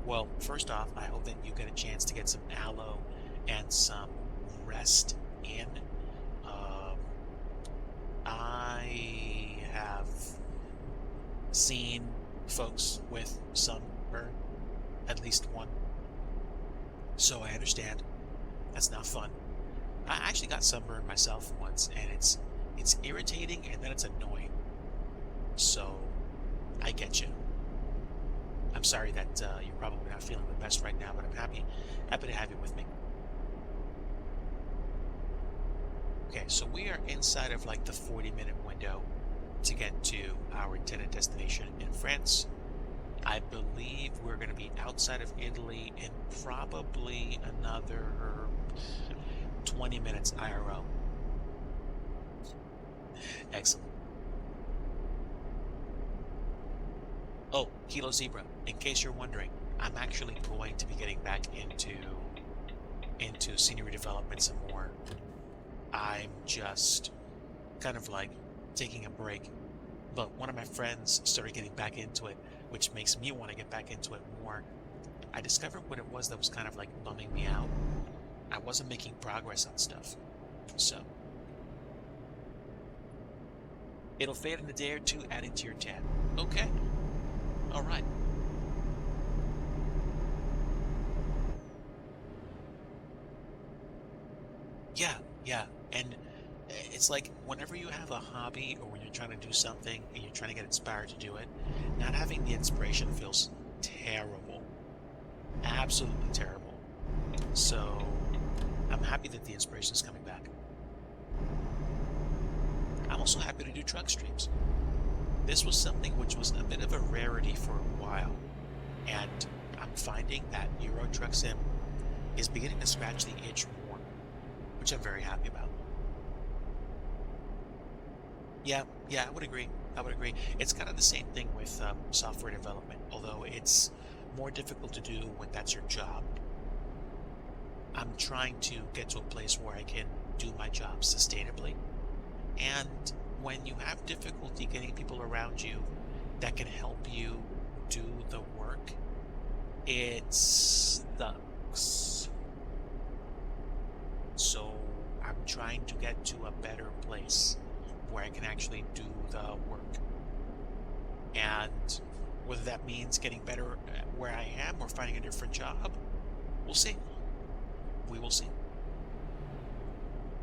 Well, first off, I hope that you get a chance to get some aloe and some rest in. Um, I have seen folks with sunburn, at least one. So I understand. That's not fun. I actually got sunburned myself once, and it's irritating and then it's annoying. So I get you. I'm sorry that you're probably not feeling the best right now, but I'm happy to have you with me. Okay, so we are inside of like the 40-minute window to get to our intended destination in France. I believe we're going to be outside of Italy in probably another 20 minutes IRL. Excellent. Oh, Kilo Zebra, in case you're wondering, I'm actually going to be getting back into scenery development some more. I'm just kind of like taking a break. But one of my friends started getting back into it, which makes me want to get back into it more. I discovered what it was that was kind of like bumming me out. I wasn't making progress on stuff. So it'll fade in a day or two, adding to your tab. Okay. All right. Yeah. And it's like whenever you have a hobby or when you're trying to do something and you're trying to get inspired to do it, not having the inspiration feels terrible. Absolutely terrible. So I'm happy that the inspiration is coming back. I'm also happy to do truck streams. This was something which was a bit of a rarity for a while, and I'm finding that Euro Truck Sim is beginning to scratch the itch more, which I'm very happy about. Yeah, I would agree. It's kind of the same thing with software development, although it's more difficult to do when that's your job. I'm trying to get to a place where I can do my job sustainably, and when you have difficulty getting people around you that can help you do the work, it sucks. So I'm trying to get to a better place where I can actually do the work. And whether that means getting better at where I am or finding a different job, we'll see. We will see.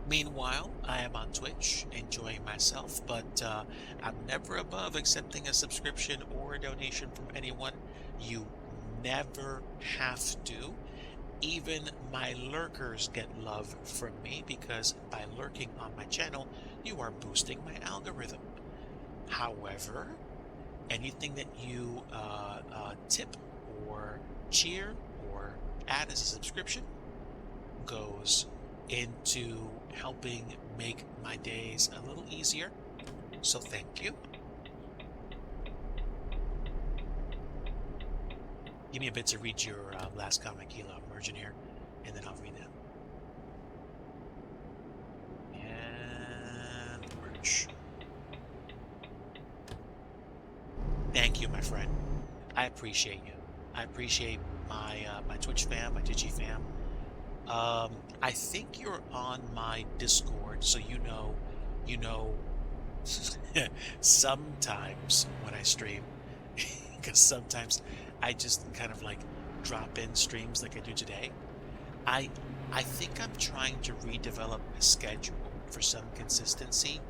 Meanwhile, I am on Twitch enjoying myself, but I'm never above accepting a subscription or a donation from anyone. You never have to. Even my lurkers get love from me because by lurking on my channel, you are boosting my algorithm. However, anything that you tip or cheer or add as a subscription goes into helping make my days a little easier. So thank you. Give me a bit to read your last comment, Kilo. I'm merging here, and then I'll read that. And merge. Thank you, my friend. I appreciate you. I appreciate my my Twitch fam, my Digi fam. I think you're on my Discord, so you know, sometimes when I stream, because sometimes I just kind of like drop in streams like I do today. I think I'm trying to redevelop a schedule for some consistency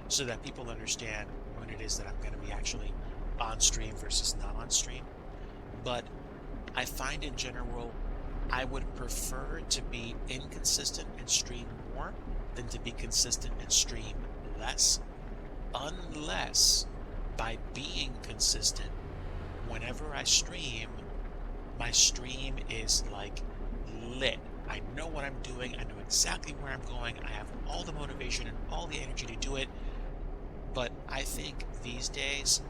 so that people understand when it is that I'm going to be actually on stream versus not on stream. But I find in general, I would prefer to be inconsistent and stream more than to be consistent and stream less, unless by being consistent, whenever I stream, my stream is like lit. I know what I'm doing. I know exactly where I'm going. I have all the motivation and all the energy to do it. But I think these days,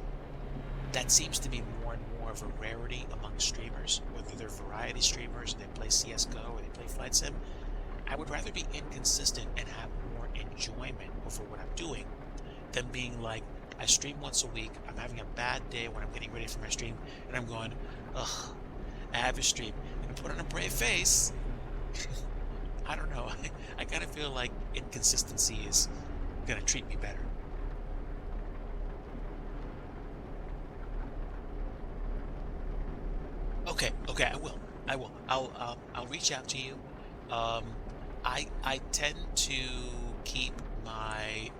that seems to be more and more of a rarity among streamers, whether they're variety streamers, they play CSGO, or they play Flight Sim. I would rather be inconsistent and have more enjoyment over what I'm doing than being like, I stream once a week, I'm having a bad day when I'm getting ready for my stream, and I'm going, ugh, I have a stream, and put on a brave face. I don't know. I kind of feel like inconsistency is going to treat me better. Okay, okay, I will. I will. I'll reach out to you. Um, I tend to keep my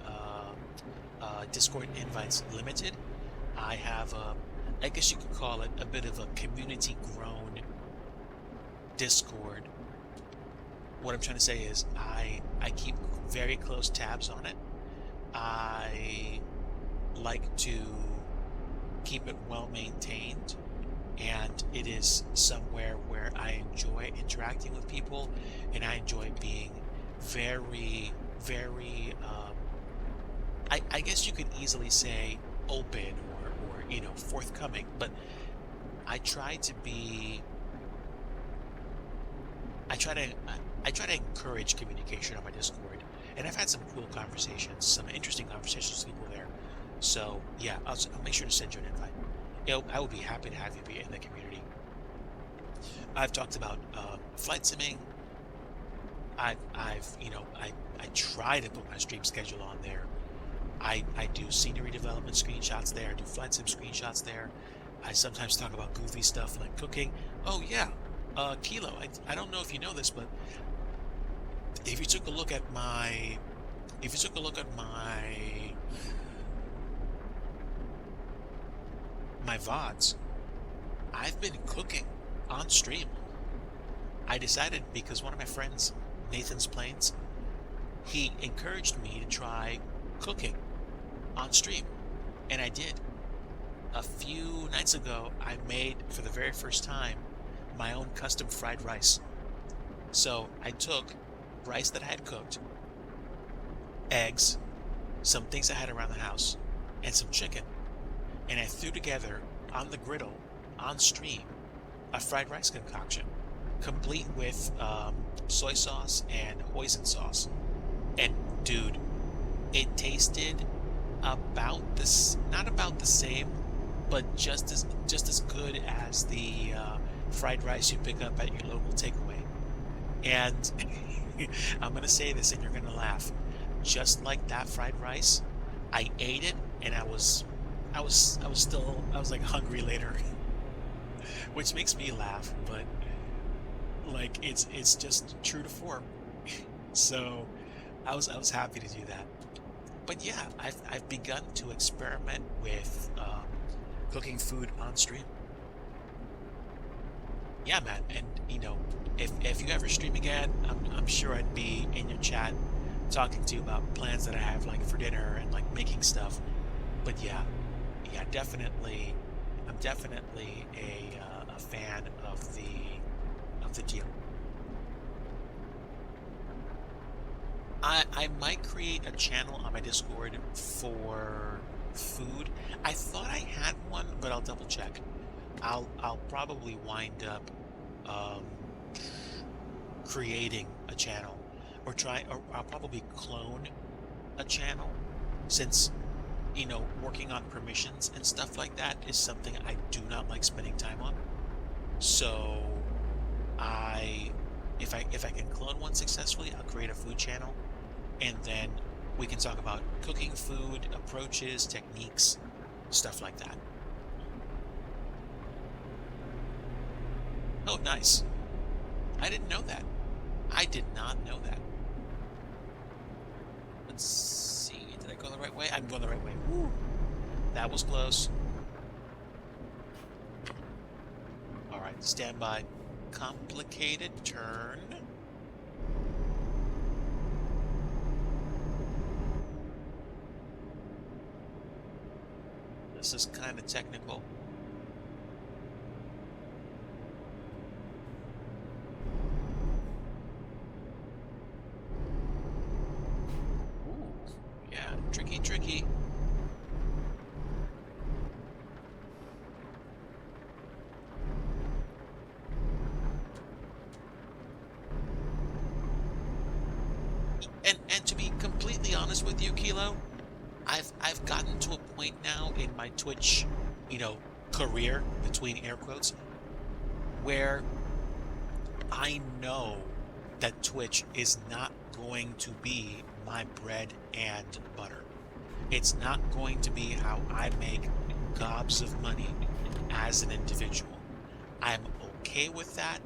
Discord invites limited. I have I guess you could call it a bit of a community grown Discord. What I'm trying to say is I keep very close tabs on it. I like to keep it well maintained, and it is somewhere where I enjoy interacting with people, and I enjoy being very, very, I guess you could easily say open or forthcoming, but I try to be, I try to, I try to encourage communication on my Discord, and I've had some cool conversations, some interesting conversations with people there. So yeah, I'll make sure to send you an invite. I would be happy to have you be in the community. I've talked about flight simming. I try to put my stream schedule on there. I do scenery development screenshots there. I do flight sim screenshots there. I sometimes talk about goofy stuff like cooking. Oh yeah, Kilo. I don't know if you know this, but if you took a look at my, if you took a look at my VODs, I've been cooking on stream. I decided because one of my friends, Nathan's Plains, he encouraged me to try cooking on stream, and I did. A few nights ago, I made for the very first time my own custom fried rice. So I took rice that I had cooked, eggs, some things I had around the house, and some chicken, and I threw together on the griddle on stream a fried rice concoction, complete with soy sauce and hoisin sauce. And dude, it tasted about this, not about the same, but just as good as the fried rice you pick up at your local takeaway. And I'm gonna say this, and you're gonna laugh. Just like that fried rice, I ate it, and I was like hungry later, which makes me laugh. But like it's just true to form. So I was happy to do that. But yeah, I've begun to experiment with cooking food on stream. Yeah, man, and if you ever stream again, I'm sure I'd be in your chat talking to you about plans that I have like for dinner and like making stuff. But yeah, definitely, I'm definitely a fan of the deal. I might create a channel on my Discord for food. I thought I had one, but I'll double check. I'll probably wind up um, creating a channel, or I'll probably clone a channel, since working on permissions and stuff like that is something I do not like spending time on. So if I can clone one successfully, I'll create a food channel, and then we can talk about cooking food, approaches, techniques, stuff like that. Oh, nice. I didn't know that. I did not know that. Let's see. Did I go the right way? I'm going the right way. Woo. That was close. All right, stand by. Complicated turn. This is kind of technical. Tricky, tricky. And to be completely honest with you, Kilo, I've gotten to a point now in my Twitch, you know, career, between air quotes, where I know that Twitch is not going to be my bread and butter. It's not going to be how I make gobs of money as an individual. I'm okay with that.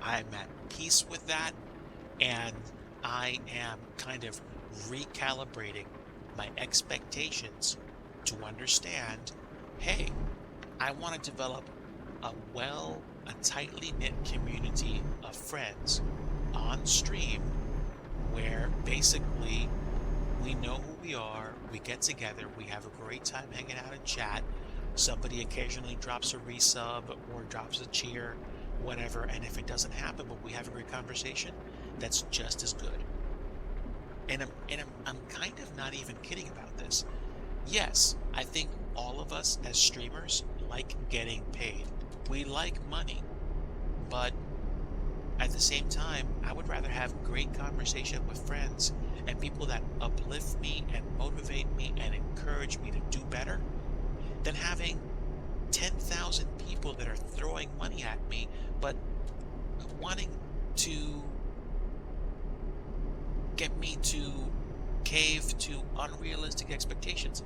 I'm at peace with that. And I am kind of recalibrating my expectations to understand, hey, I want to develop a tightly knit community of friends on stream where basically we know who we are, we get together, we have a great time hanging out in chat. Somebody occasionally drops a resub or drops a cheer, whatever, and if it doesn't happen but we have a great conversation, that's just as good. And I'm kind of not even kidding about this. Yes, I think all of us as streamers like getting paid. We like money. But at the same time, I would rather have great conversation with friends and people that uplift me and motivate me and encourage me to do better than having 10,000 people that are throwing money at me but wanting to get me to cave to unrealistic expectations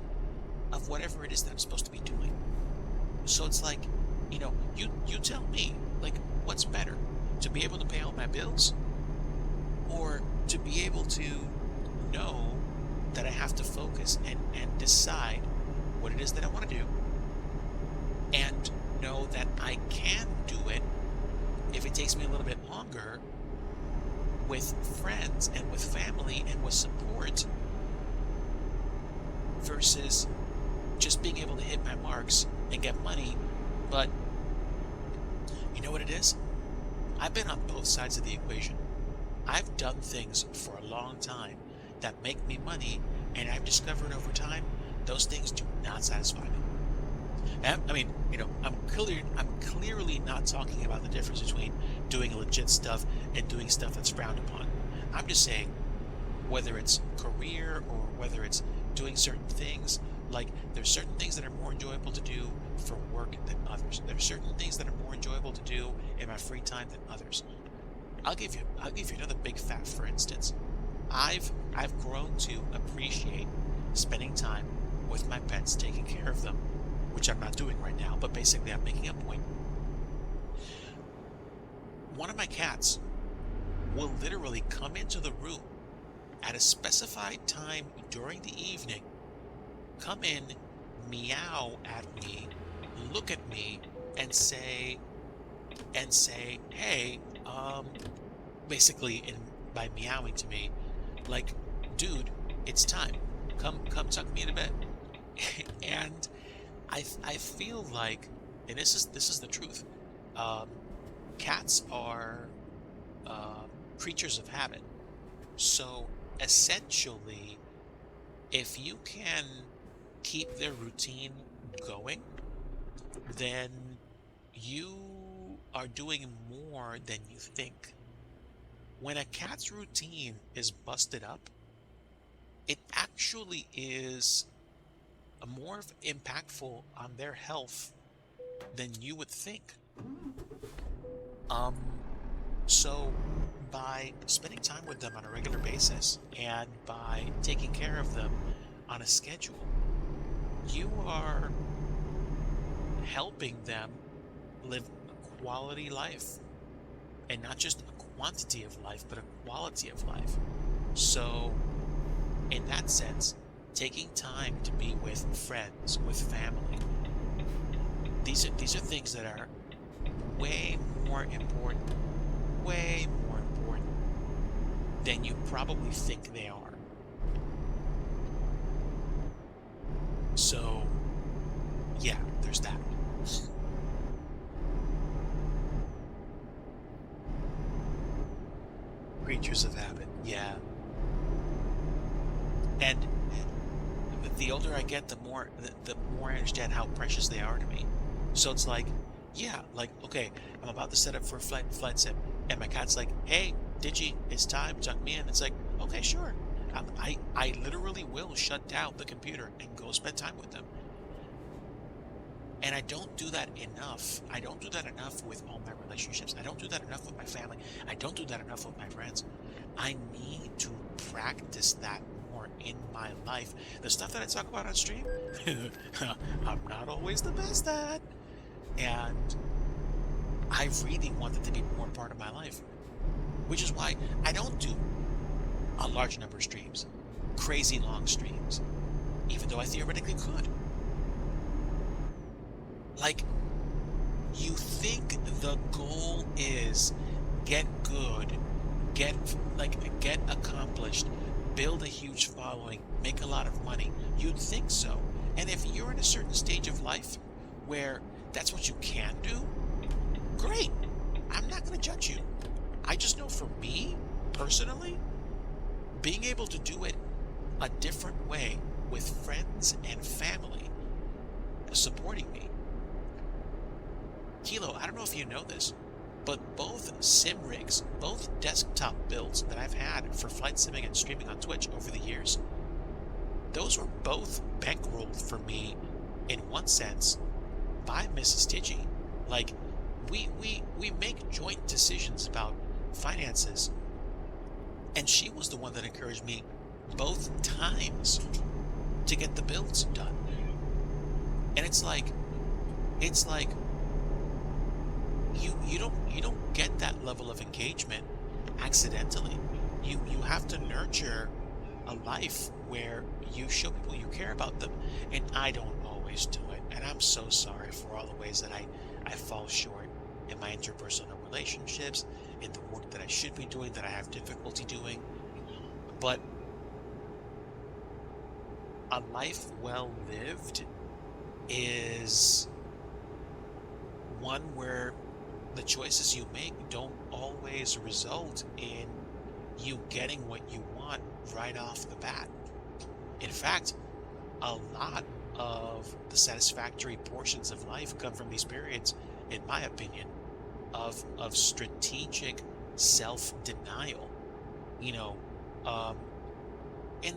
of whatever it is that I'm supposed to be doing. So it's like, you tell me, like, what's better? To be able to pay all my bills? Or to be able to know that I have to focus and decide what it is that I want to do, and know that I can do it if it takes me a little bit longer with friends and with family and with support, versus just being able to hit my marks and get money. But you know what it is? I've been on both sides of the equation. I've done things for a long time that make me money, and I've discovered over time those things do not satisfy me. I mean, I'm clearly not talking about the difference between doing legit stuff and doing stuff that's frowned upon. I'm just saying, whether it's career or whether it's doing certain things, like there's certain things that are more enjoyable to do for work than others. There's certain things that are more enjoyable to do in my free time than others. I'll give you another big fact. For instance, I've grown to appreciate spending time with my pets, taking care of them, which I'm not doing right now, but basically I'm making a point. One of my cats will literally come into the room at a specified time during the evening, come in, meow at me, look at me, and say, hey, basically by meowing to me, like, dude, it's time. Come tuck me into bed. And I feel like, and this is the truth, cats are creatures of habit. So essentially, if you can keep their routine going, then you are doing more than you think. When a cat's routine is busted up, it actually is more impactful on their health than you would think. So by spending time with them on a regular basis and by taking care of them on a schedule, you are helping them live a quality life, and not just a quantity of life, but a quality of life. So in that sense, taking time to be with friends, with family, these are things that are way more important than you probably think they are. So yeah, there's that. Creatures of habit, yeah. And the older I get, the more I understand how precious they are to me. So it's like, yeah, like, okay, I'm about to set up for a flight sim, and my cat's like, hey, Digi, it's time, tuck me in. It's like, okay, sure. I literally will shut down the computer and go spend time with them. And I don't do that enough. I don't do that enough with all my relationships. I don't do that enough with my family. I don't do that enough with my friends. I need to practice that more in my life. The stuff that I talk about on stream, I'm not always the best at. And I really want it to be more part of my life, which is why I don't do a large number of streams, crazy long streams, even though I theoretically could. Like, you think the goal is get good, get accomplished, build a huge following, make a lot of money. You'd think so. And if you're in a certain stage of life where that's what you can do, great. I'm not going to judge you. I just know for me, personally, being able to do it a different way with friends and family supporting me. Kilo, I don't know if you know this, but both sim rigs, both desktop builds that I've had for flight simming and streaming on Twitch over the years, those were both bankrolled for me in one sense by Mrs. Digi. Like, we make joint decisions about finances, and she was the one that encouraged me both times to get the builds done. And it's like you don't get that level of engagement accidentally. You have to nurture a life where you show people you care about them, and I don't always do it, and I'm so sorry for all the ways that I fall short in my interpersonal relationships, in the work that I should be doing that I have difficulty doing. But a life well lived is one where the choices you make don't always result in you getting what you want right off the bat. In fact, a lot of the satisfactory portions of life come from these periods, in my opinion, of strategic self-denial. You know, in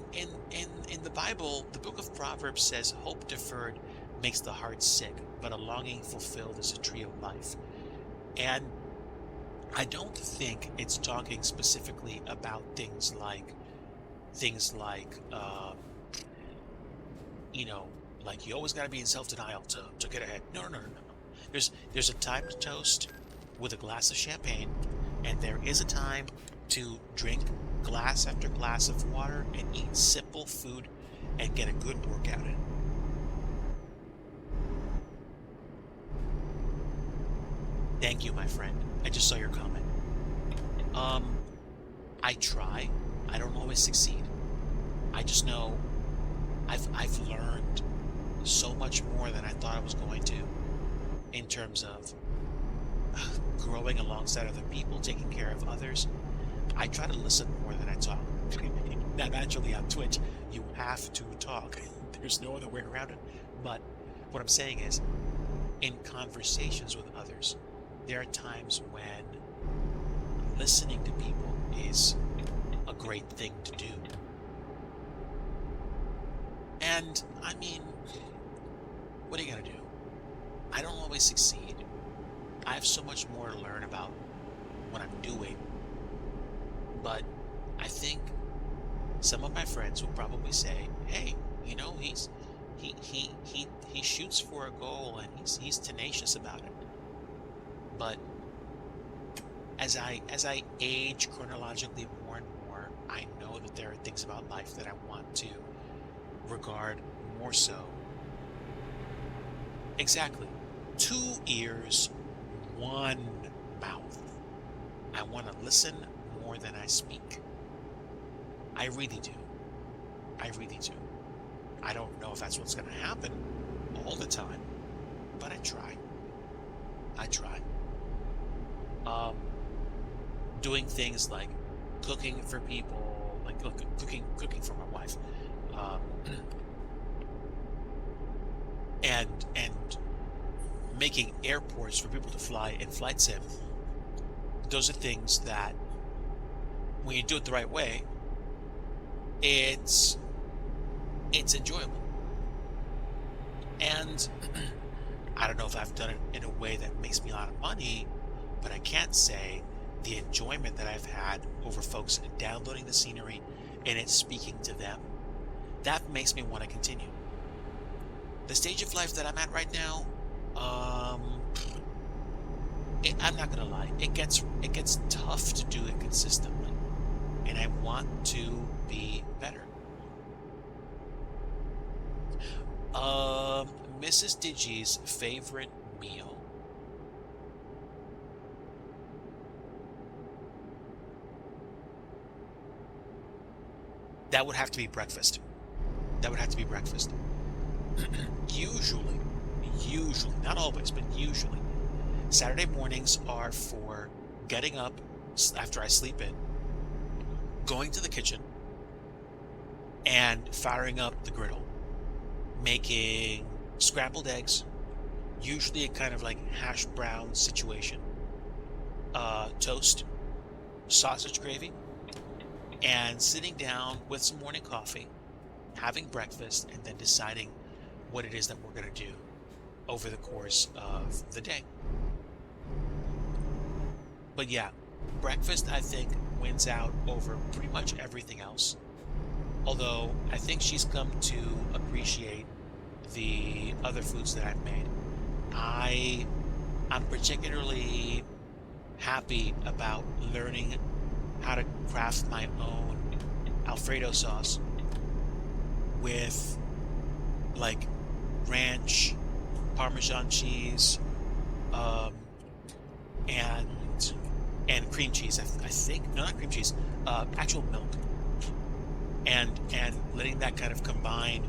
the Bible, the book of Proverbs says, hope deferred makes the heart sick, but a longing fulfilled is a tree of life. And I don't think it's talking specifically about things like, you know, like you always got to be in self-denial to get ahead. No. There's a time to toast with a glass of champagne, and there is a time to drink glass after glass of water and eat simple food and get a good workout in. Thank you, my friend. I just saw your comment. I try. I don't always succeed. I just know I've learned so much more than I thought I was going to in terms of growing alongside other people, taking care of others. I try to listen more than I talk. Naturally, on Twitch, you have to talk. There's no other way around it. But what I'm saying is, in conversations with others, there are times when listening to people is a great thing to do. And, I mean, what are you gonna do? I don't always succeed. I have so much more to learn about what I'm doing. But I think some of my friends will probably say, hey, you know, he shoots for a goal and he's tenacious about it. But as I age chronologically more and more, I know that there are things about life that I want to regard more so. Exactly. 2 ears, 1 mouth. I want to listen more than I speak. I really do. I really do. I don't know if that's what's going to happen all the time, but I try. Doing things like cooking for people, like cooking for my wife, and making airports for people to fly in flight sim. Those are things that, when you do it the right way, it's enjoyable. And I don't know if I've done it in a way that makes me a lot of money, but I can't say the enjoyment that I've had over folks downloading the scenery and it speaking to them, that makes me want to continue. The stage of life that I'm at right now, I'm not gonna lie, it gets tough to do it consistently, and I want to be better. Mrs. Digi's favorite meal. That would have to be breakfast. That would have to be breakfast. Usually, not always, but usually, Saturday mornings are for getting up after I sleep in, going to the kitchen, and firing up the griddle, making scrambled eggs, usually a kind of like hash brown situation, toast, sausage gravy, and sitting down with some morning coffee, having breakfast, and then deciding what it is that we're going to do over the course of the day. But yeah, breakfast, I think, wins out over pretty much everything else. Although I think she's come to appreciate the other foods that I've made. I'm particularly happy about learning how to craft my own Alfredo sauce with like ranch, Parmesan cheese, and cream cheese. I think no, not cream cheese, actual milk, and letting that kind of combine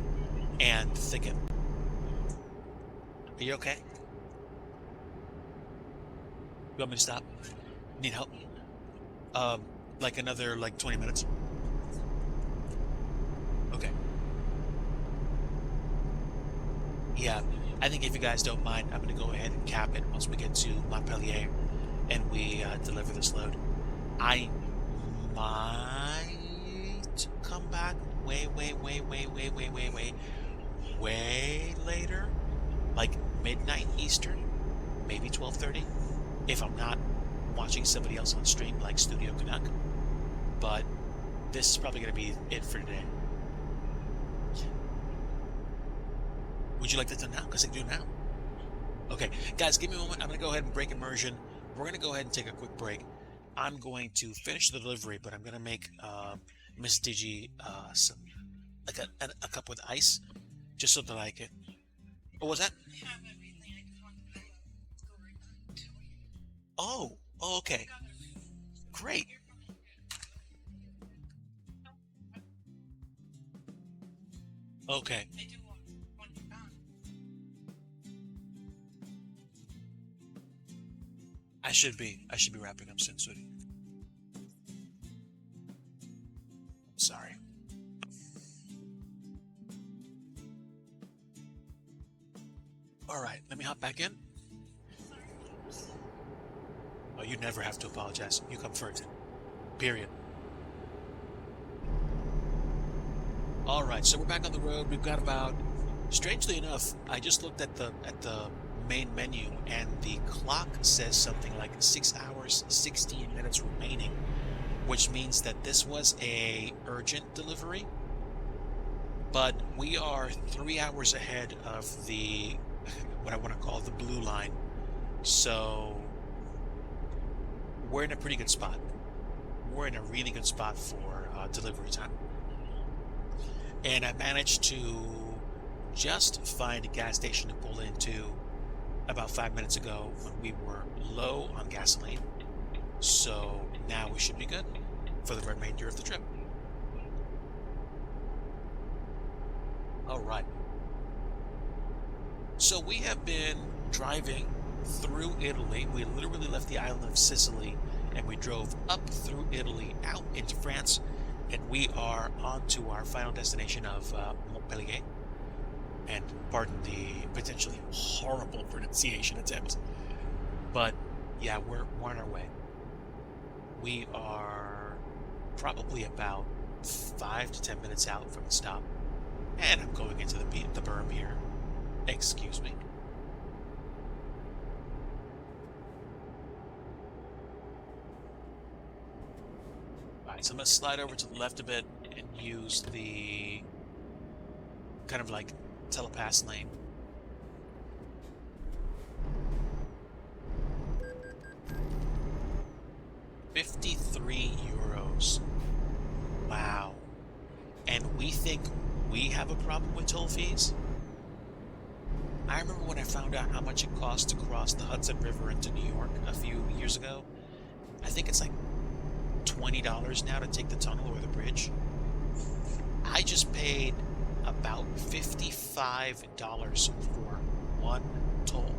and thicken. Are you okay? You want me to stop? Need help? Like another 20 minutes? Okay. Yeah, I think if you guys don't mind, I'm going to go ahead and cap it once we get to Montpellier and we deliver this load. I might come back way later, like midnight Eastern, maybe 12:30, if I'm not watching somebody else on stream like Studio Canuck. But this is probably going to be it for today. Would you like that done now? Because I can do it now. Okay, guys, give me a moment. I'm going to go ahead and break immersion. We're going to go ahead and take a quick break. I'm going to finish the delivery, but I'm going to make Miss Digi some like a cup with ice, just so that I can. What was that? Oh, okay. Great. Okay. I should be wrapping up soon, sweetie. Sorry. All right, let me hop back in. Oh, you never have to apologize. You come first. Period. All right, so we're back on the road. We've got about, strangely enough, I just looked at the main menu and the clock says something like 6 hours, 16 minutes remaining, which means that this was a urgent delivery, but we are 3 hours ahead of the, what I want to call the blue line. So we're in a pretty good spot. We're in a really good spot for delivery time. And I managed to just find a gas station to pull into about 5 minutes ago when we were low on gasoline. So now we should be good for the remainder of the trip. All right. So we have been driving through Italy. We literally left the island of Sicily and we drove up through Italy out into France, and we are on to our final destination of Montpellier. and pardon the potentially horrible pronunciation attempt. But yeah, we're on our way. We are probably about 5 to 10 minutes out from the stop, and I'm going into the berm here. Excuse me. Alright, so I'm going to slide over to the left a bit and use the kind of like telepass lane. €53. Wow. And we think we have a problem with toll fees? I remember when I found out how much it costs to cross the Hudson River into New York a few years ago. I think it's like $20 now to take the tunnel or the bridge. I just paid about $55 for one toll.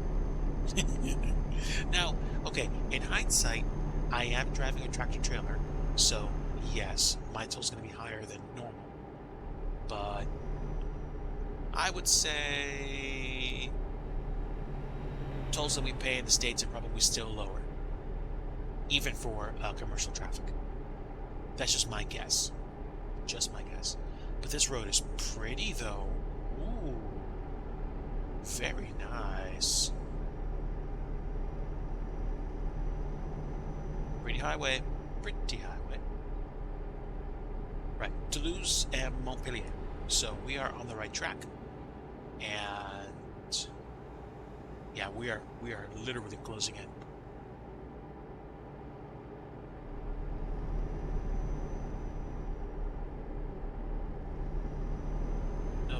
Now, okay, in hindsight, I am driving a tractor trailer, so yes, my toll's going to be higher than normal. But I would say tolls that we pay in the States are probably still lower, even for commercial traffic. That's just my guess. Just my guess. But this road is pretty, though. Ooh. Very nice. Pretty highway. Pretty highway. Right. Toulouse and Montpellier. So we are on the right track. And yeah, we are literally closing in.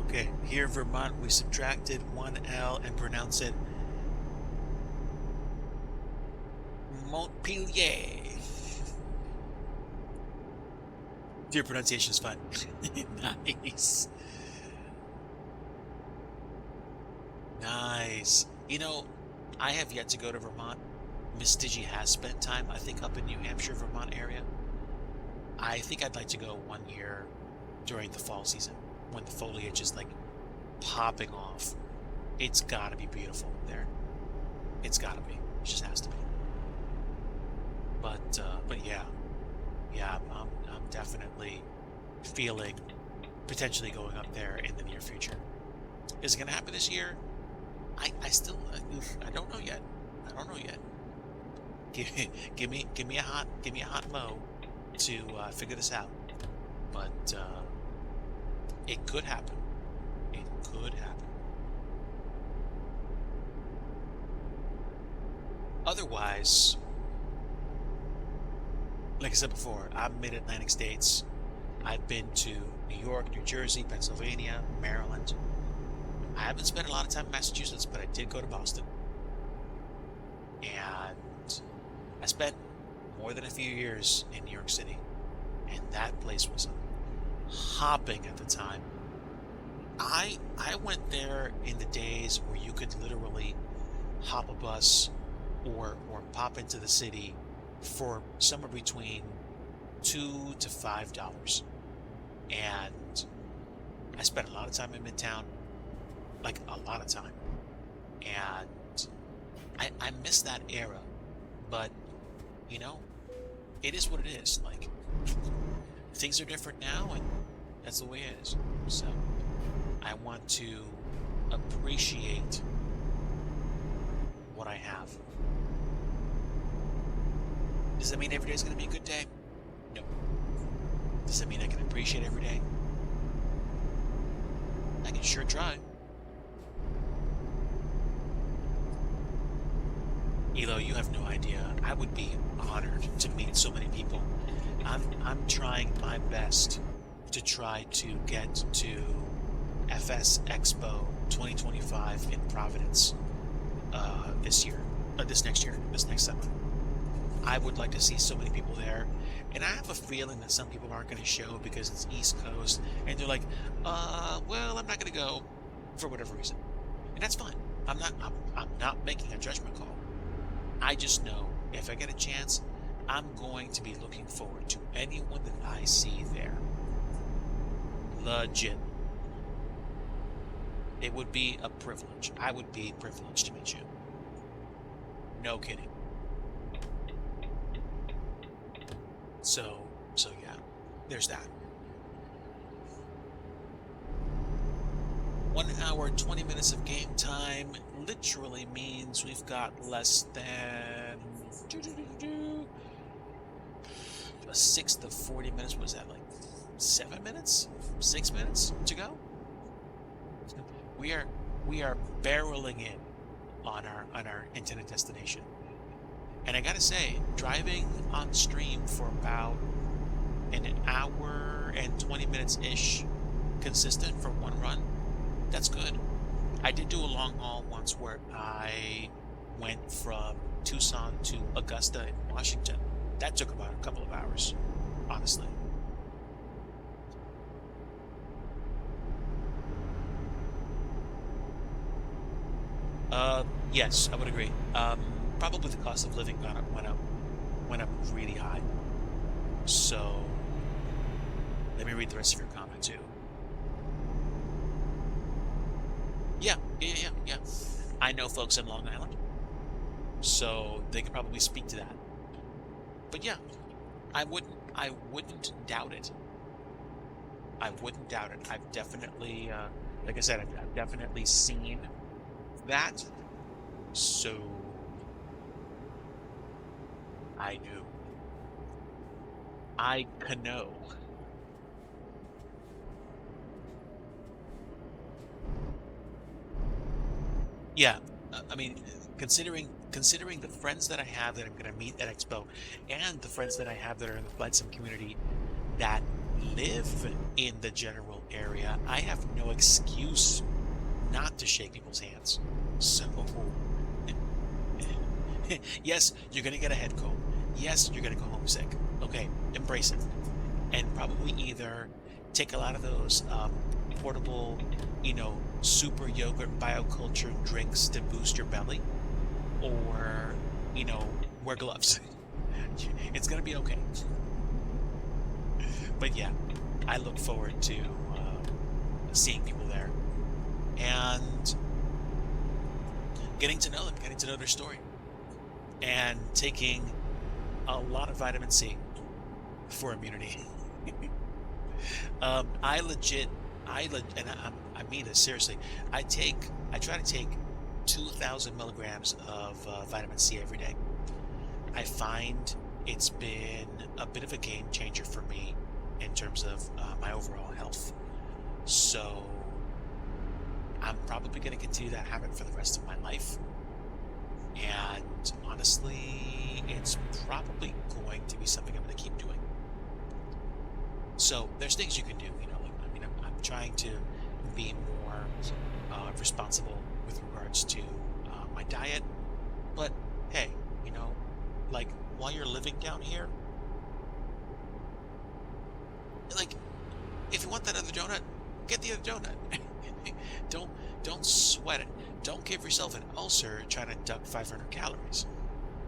Okay, here in Vermont, we subtracted one L and pronounce it Montpellier. Your pronunciation is fun. Nice. Nice. You know, I have yet to go to Vermont. Miss Digi has spent time, I think, up in New Hampshire, Vermont area. I think I'd like to go one year during the fall season, when the foliage is like popping off. It's gotta be beautiful there. It's gotta be. It just has to be. But yeah, I'm definitely feeling potentially going up there in the near future. Is it gonna happen this year? I still I don't know yet. I don't know yet. Give me a hot mo to figure this out. But it could happen. It could happen. Otherwise, like I said before, I'm mid-Atlantic states. I've been to New York, New Jersey, Pennsylvania, Maryland. I haven't spent a lot of time in Massachusetts, but I did go to Boston. And I spent more than a few years in New York City. And that place was hopping at the time. I went there in the days where you could literally hop a bus or pop into the city for somewhere between $2 to $5. And I spent a lot of time in Midtown, like a lot of time. And I miss that era, but you know, it is what it is. Like, things are different now, and that's the way it is. So I want to appreciate what I have. Does that mean every day is going to be a good day? No. Does that mean I can appreciate every day? I can sure try. Elo, you have no idea. I would be honored to meet so many people. I'm trying my best to try to get to FS Expo 2025 in Providence this next summer. I would like to see so many people there, and I have a feeling that some people aren't going to show because it's East Coast, and they're like, well, I'm not going to go for whatever reason, and that's fine. I'm not making a judgment call. I just know if I get a chance, I'm going to be looking forward to anyone that I see there. Legit. It would be a privilege. I would be privileged to meet you. No kidding. So yeah, there's that. 1 hour, 20 minutes of game time literally means we've got less than 6 to 40 minutes. What is that, like 7 minutes? 6 minutes to go? We are barreling in on our intended destination. And I gotta say, driving on stream for about an hour and 20 minutes-ish consistent for one run, that's good. I did do a long haul once where I went from Tucson to Augusta in Washington. That took about a couple of hours, honestly. Yes, I would agree. Probably the cost of living went up really high. So let me read the rest of your comment too. Yeah. I know folks in Long Island, so they could probably speak to that. But yeah, I wouldn't doubt it. I wouldn't doubt it. I've definitely, like I said, I've definitely seen that. So I do. I can know. Yeah, I mean, considering the friends that I have that I'm going to meet at Expo, and the friends that I have that are in the Flight Sim community that live in the general area, I have no excuse not to shake people's hands. So, yes, you're going to get a head cold. Yes, you're going to go homesick. Okay, embrace it. And probably either take a lot of those portable, super yogurt bioculture drinks to boost your belly, or, wear gloves. It's going to be okay. But yeah, I look forward to seeing people there and getting to know them, getting to know their story, and taking a lot of vitamin C for immunity. I mean this seriously. I try to take 2,000 milligrams of vitamin C every day. I find it's been a bit of a game changer for me in terms of my overall health. So I'm probably going to continue that habit for the rest of my life. And honestly, it's probably going to be something I'm going to keep doing. So there's things you can do, I'm trying to be more responsible with regards to my diet. But hey, while you're living down here, if you want that other donut, get the other donut. Don't sweat it. Don't give yourself an ulcer trying to duck 500 calories.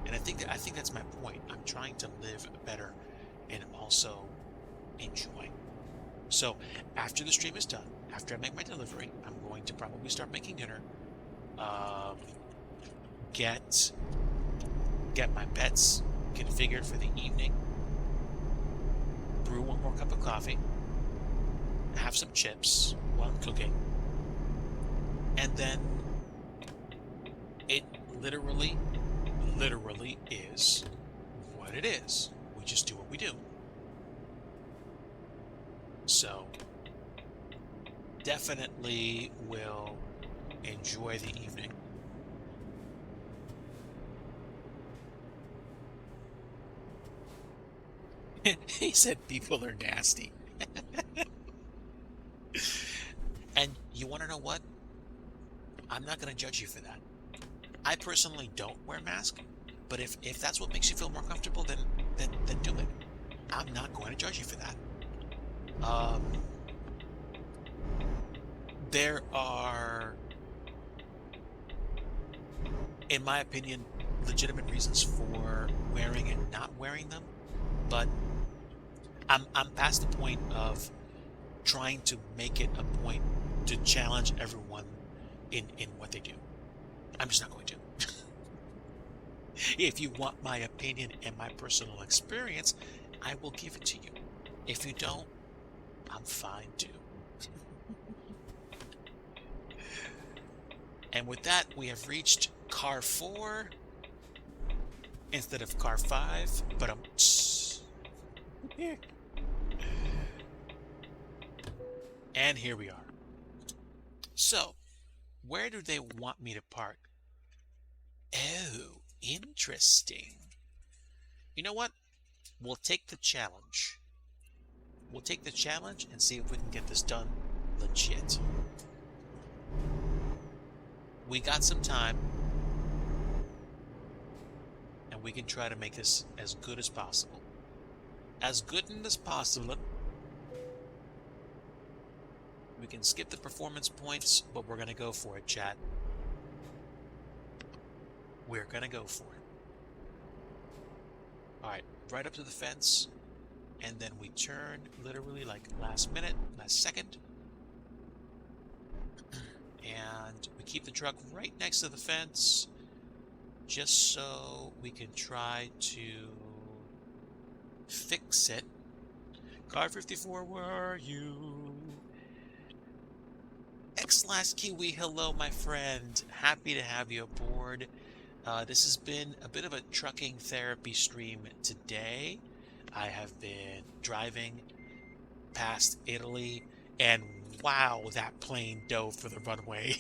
And I think that's my point. I'm trying to live better and also enjoying. So after the stream is done, after I make my delivery, I'm going to probably start making dinner. Get my pets configured for the evening. Brew one more cup of coffee. Have some chips while I'm cooking. And then it literally is what it is. We just do what we do. So definitely will enjoy the evening. He said people are nasty. And you want to know what? I'm not going to judge you for that. I personally don't wear a mask, but if that's what makes you feel more comfortable, then do it. I'm not going to judge you for that. There are, in my opinion, legitimate reasons for wearing and not wearing them, but I'm past the point of trying to make it a point to challenge everyone in what they do. I'm just not going to. If you want my opinion and my personal experience, I will give it to you. If you don't, I'm fine too. And with that, we have reached car 4 instead of car 5, but and here we are. So, where do they want me to park? Oh, interesting. You know what? We'll take the challenge. We'll take the challenge and see if we can get this done legit. We got some time, and we can try to make this as good as possible. As good as possible. We can skip the performance points, but we're going to go for it, chat. We're going to go for it. Alright, right up to the fence, and then we turn literally like last minute, last second. And we keep the truck right next to the fence, just so we can try to fix it. Car 54, where are you? X-Last Kiwi, hello my friend. Happy to have you aboard. This has been a bit of a trucking therapy stream today. I have been driving past Italy, and wow, that plane dove for the runway.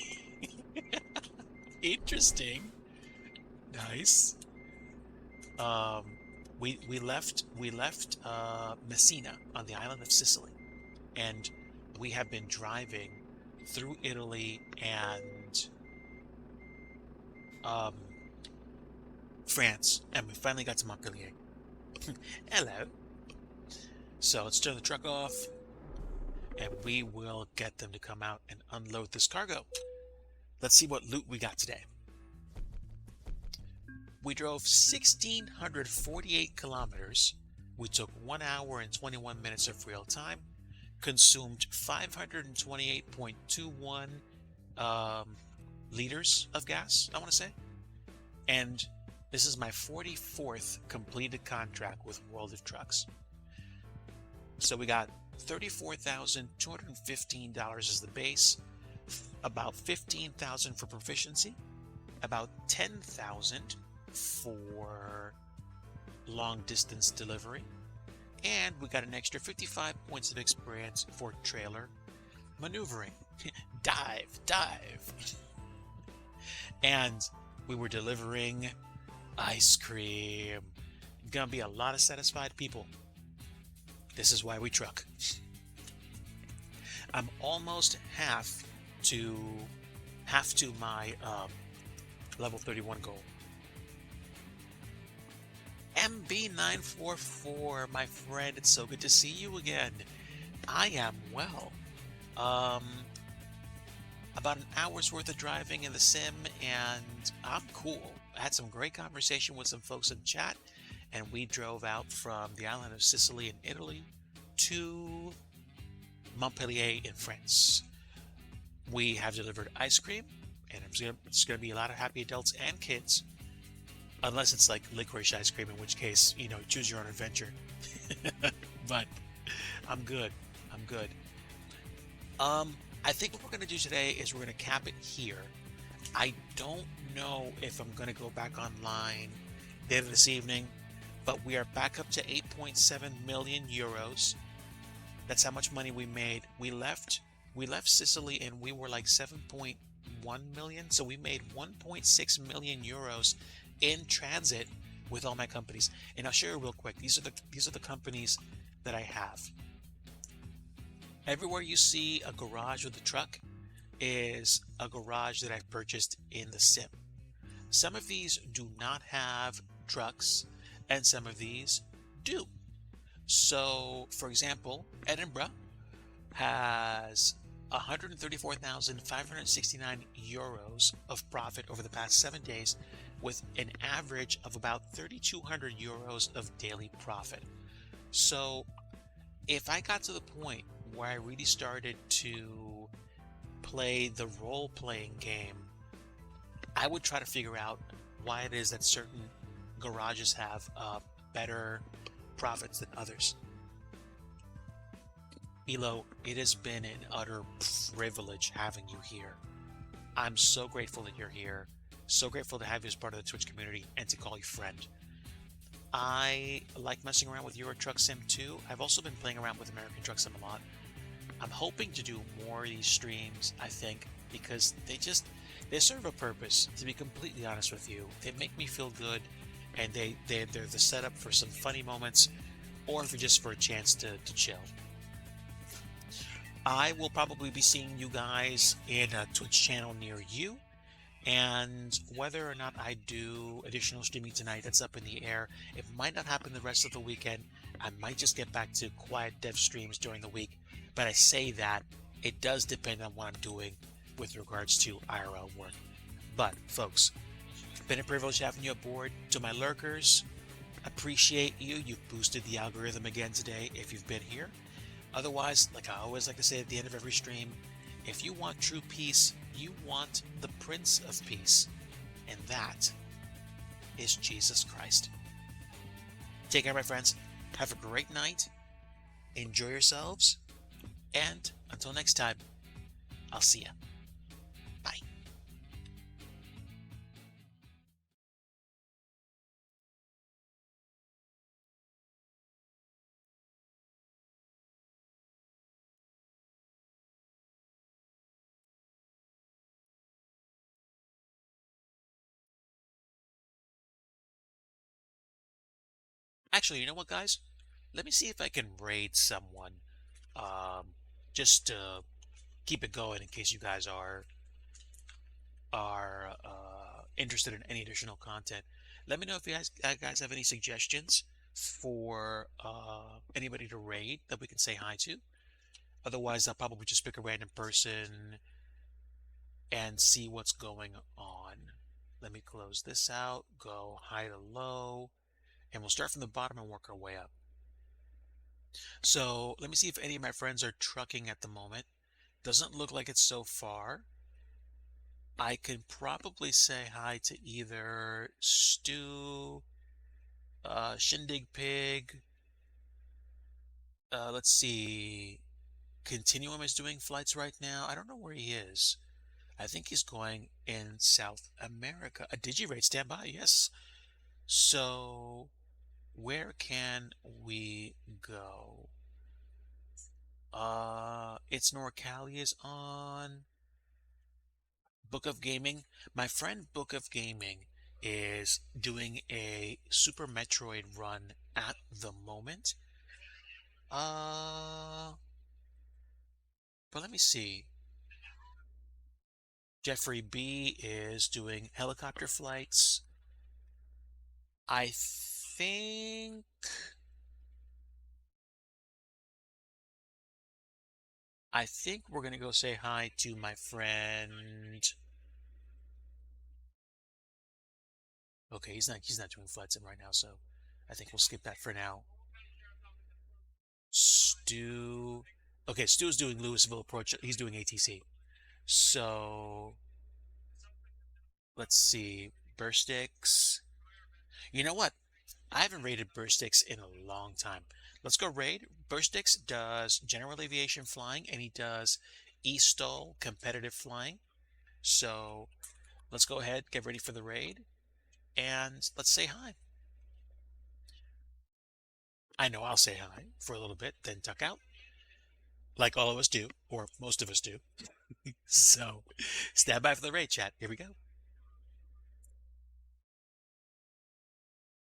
Interesting. Nice. We left Messina on the island of Sicily, and we have been driving through Italy and France, and we finally got to Montpellier. Hello. So let's turn the truck off, and we will get them to come out and unload this cargo. Let's see what loot we got today. We drove 1,648 kilometers. We took 1 hour and 21 minutes of real time. Consumed 528.21 liters of gas, I want to say. And this is my 44th completed contract with World of Trucks. So we got $34,215 as the base, about $15,000 for proficiency, about $10,000 for long distance delivery, and we got an extra 55 points of experience for trailer maneuvering. Dive. And we were delivering ice cream. Gonna be a lot of satisfied people. This is why we truck. I'm almost half to my level 31 goal. MB944, my friend, it's so good to see you again. I am well. About an hour's worth of driving in the sim, and I'm cool. I had some great conversation with some folks in chat, and we drove out from the island of Sicily in Italy to Montpellier in France. We have delivered ice cream, and it's going to be a lot of happy adults and kids. Unless it's like licorice ice cream, in which case, choose your own adventure. But I'm good. I think what we're going to do today is we're going to cap it here. I don't know if I'm going to go back online later this evening, but we are back up to 8.7 million euros. That's how much money we made. We left Sicily and we were like 7.1 million. So we made 1.6 million euros in transit with all my companies. And I'll share real quick. These are the companies that I have. Everywhere you see a garage with a truck is a garage that I've purchased in the sim. Some of these do not have trucks, and some of these do. So, for example, Edinburgh has 134,569 euros of profit over the past 7 days, with an average of about 3,200 euros of daily profit. So if I got to the point where I really started to play the role-playing game, I would try to figure out why it is that certain garages have better profits than others. Milo, it has been an utter privilege having you here. I'm so grateful that you're here. So grateful to have you as part of the Twitch community and to call you friend. I like messing around with Euro Truck Sim too. I've also been playing around with American Truck Sim a lot. I'm hoping to do more of these streams, I think, because they serve a purpose, to be completely honest with you. They make me feel good, and they're the setup for some funny moments, or just for a chance to chill. I will probably be seeing you guys in a Twitch channel near you, and whether or not I do additional streaming tonight, that's up in the air. It might not happen the rest of the weekend. I might just get back to quiet dev streams during the week, but I say that it does depend on what I'm doing with regards to IRL work. But folks, been a privilege having you aboard. To my lurkers, appreciate you. You've boosted the algorithm again today if you've been here. Otherwise, like I always like to say at the end of every stream, if you want true peace, you want the Prince of Peace, and that is Jesus Christ. Take care, my friends. Have a great night. Enjoy yourselves. And until next time, I'll see ya. Bye. Actually, you know what, guys? Let me see if I can raid someone. Just to keep it going in case you guys are interested in any additional content. Let me know if you guys have any suggestions for anybody to raid that we can say hi to. Otherwise, I'll probably just pick a random person and see what's going on. Let me close this out, go high to low, and we'll start from the bottom and work our way up. So let me see if any of my friends are trucking at the moment. Doesn't look like it's so far. I could probably say hi to either Stu, Shindig Pig. Let's see. Continuum is doing flights right now. I don't know where he is. I think he's going in South America. A DigiRate standby, yes. So where can we go? It's Norcali is on. Book of Gaming. My friend Book of Gaming is doing a Super Metroid run at the moment. But let me see. Jeffrey B is doing helicopter flights. I think we're gonna go say hi to my friend. Okay, he's not doing flight sim right now, so I think we'll skip that for now. Stu. Okay, Stu's doing Louisville approach. He's doing ATC. So let's see. Burstix. You know what? I haven't rated Burstix in a long time. Let's go raid. Burstix does general aviation flying, and he does eSTOL competitive flying. So let's go ahead, get ready for the raid, and let's say hi. I know I'll say hi for a little bit, then tuck out, like all of us do, or most of us do. So stand by for the raid, chat. Here we go.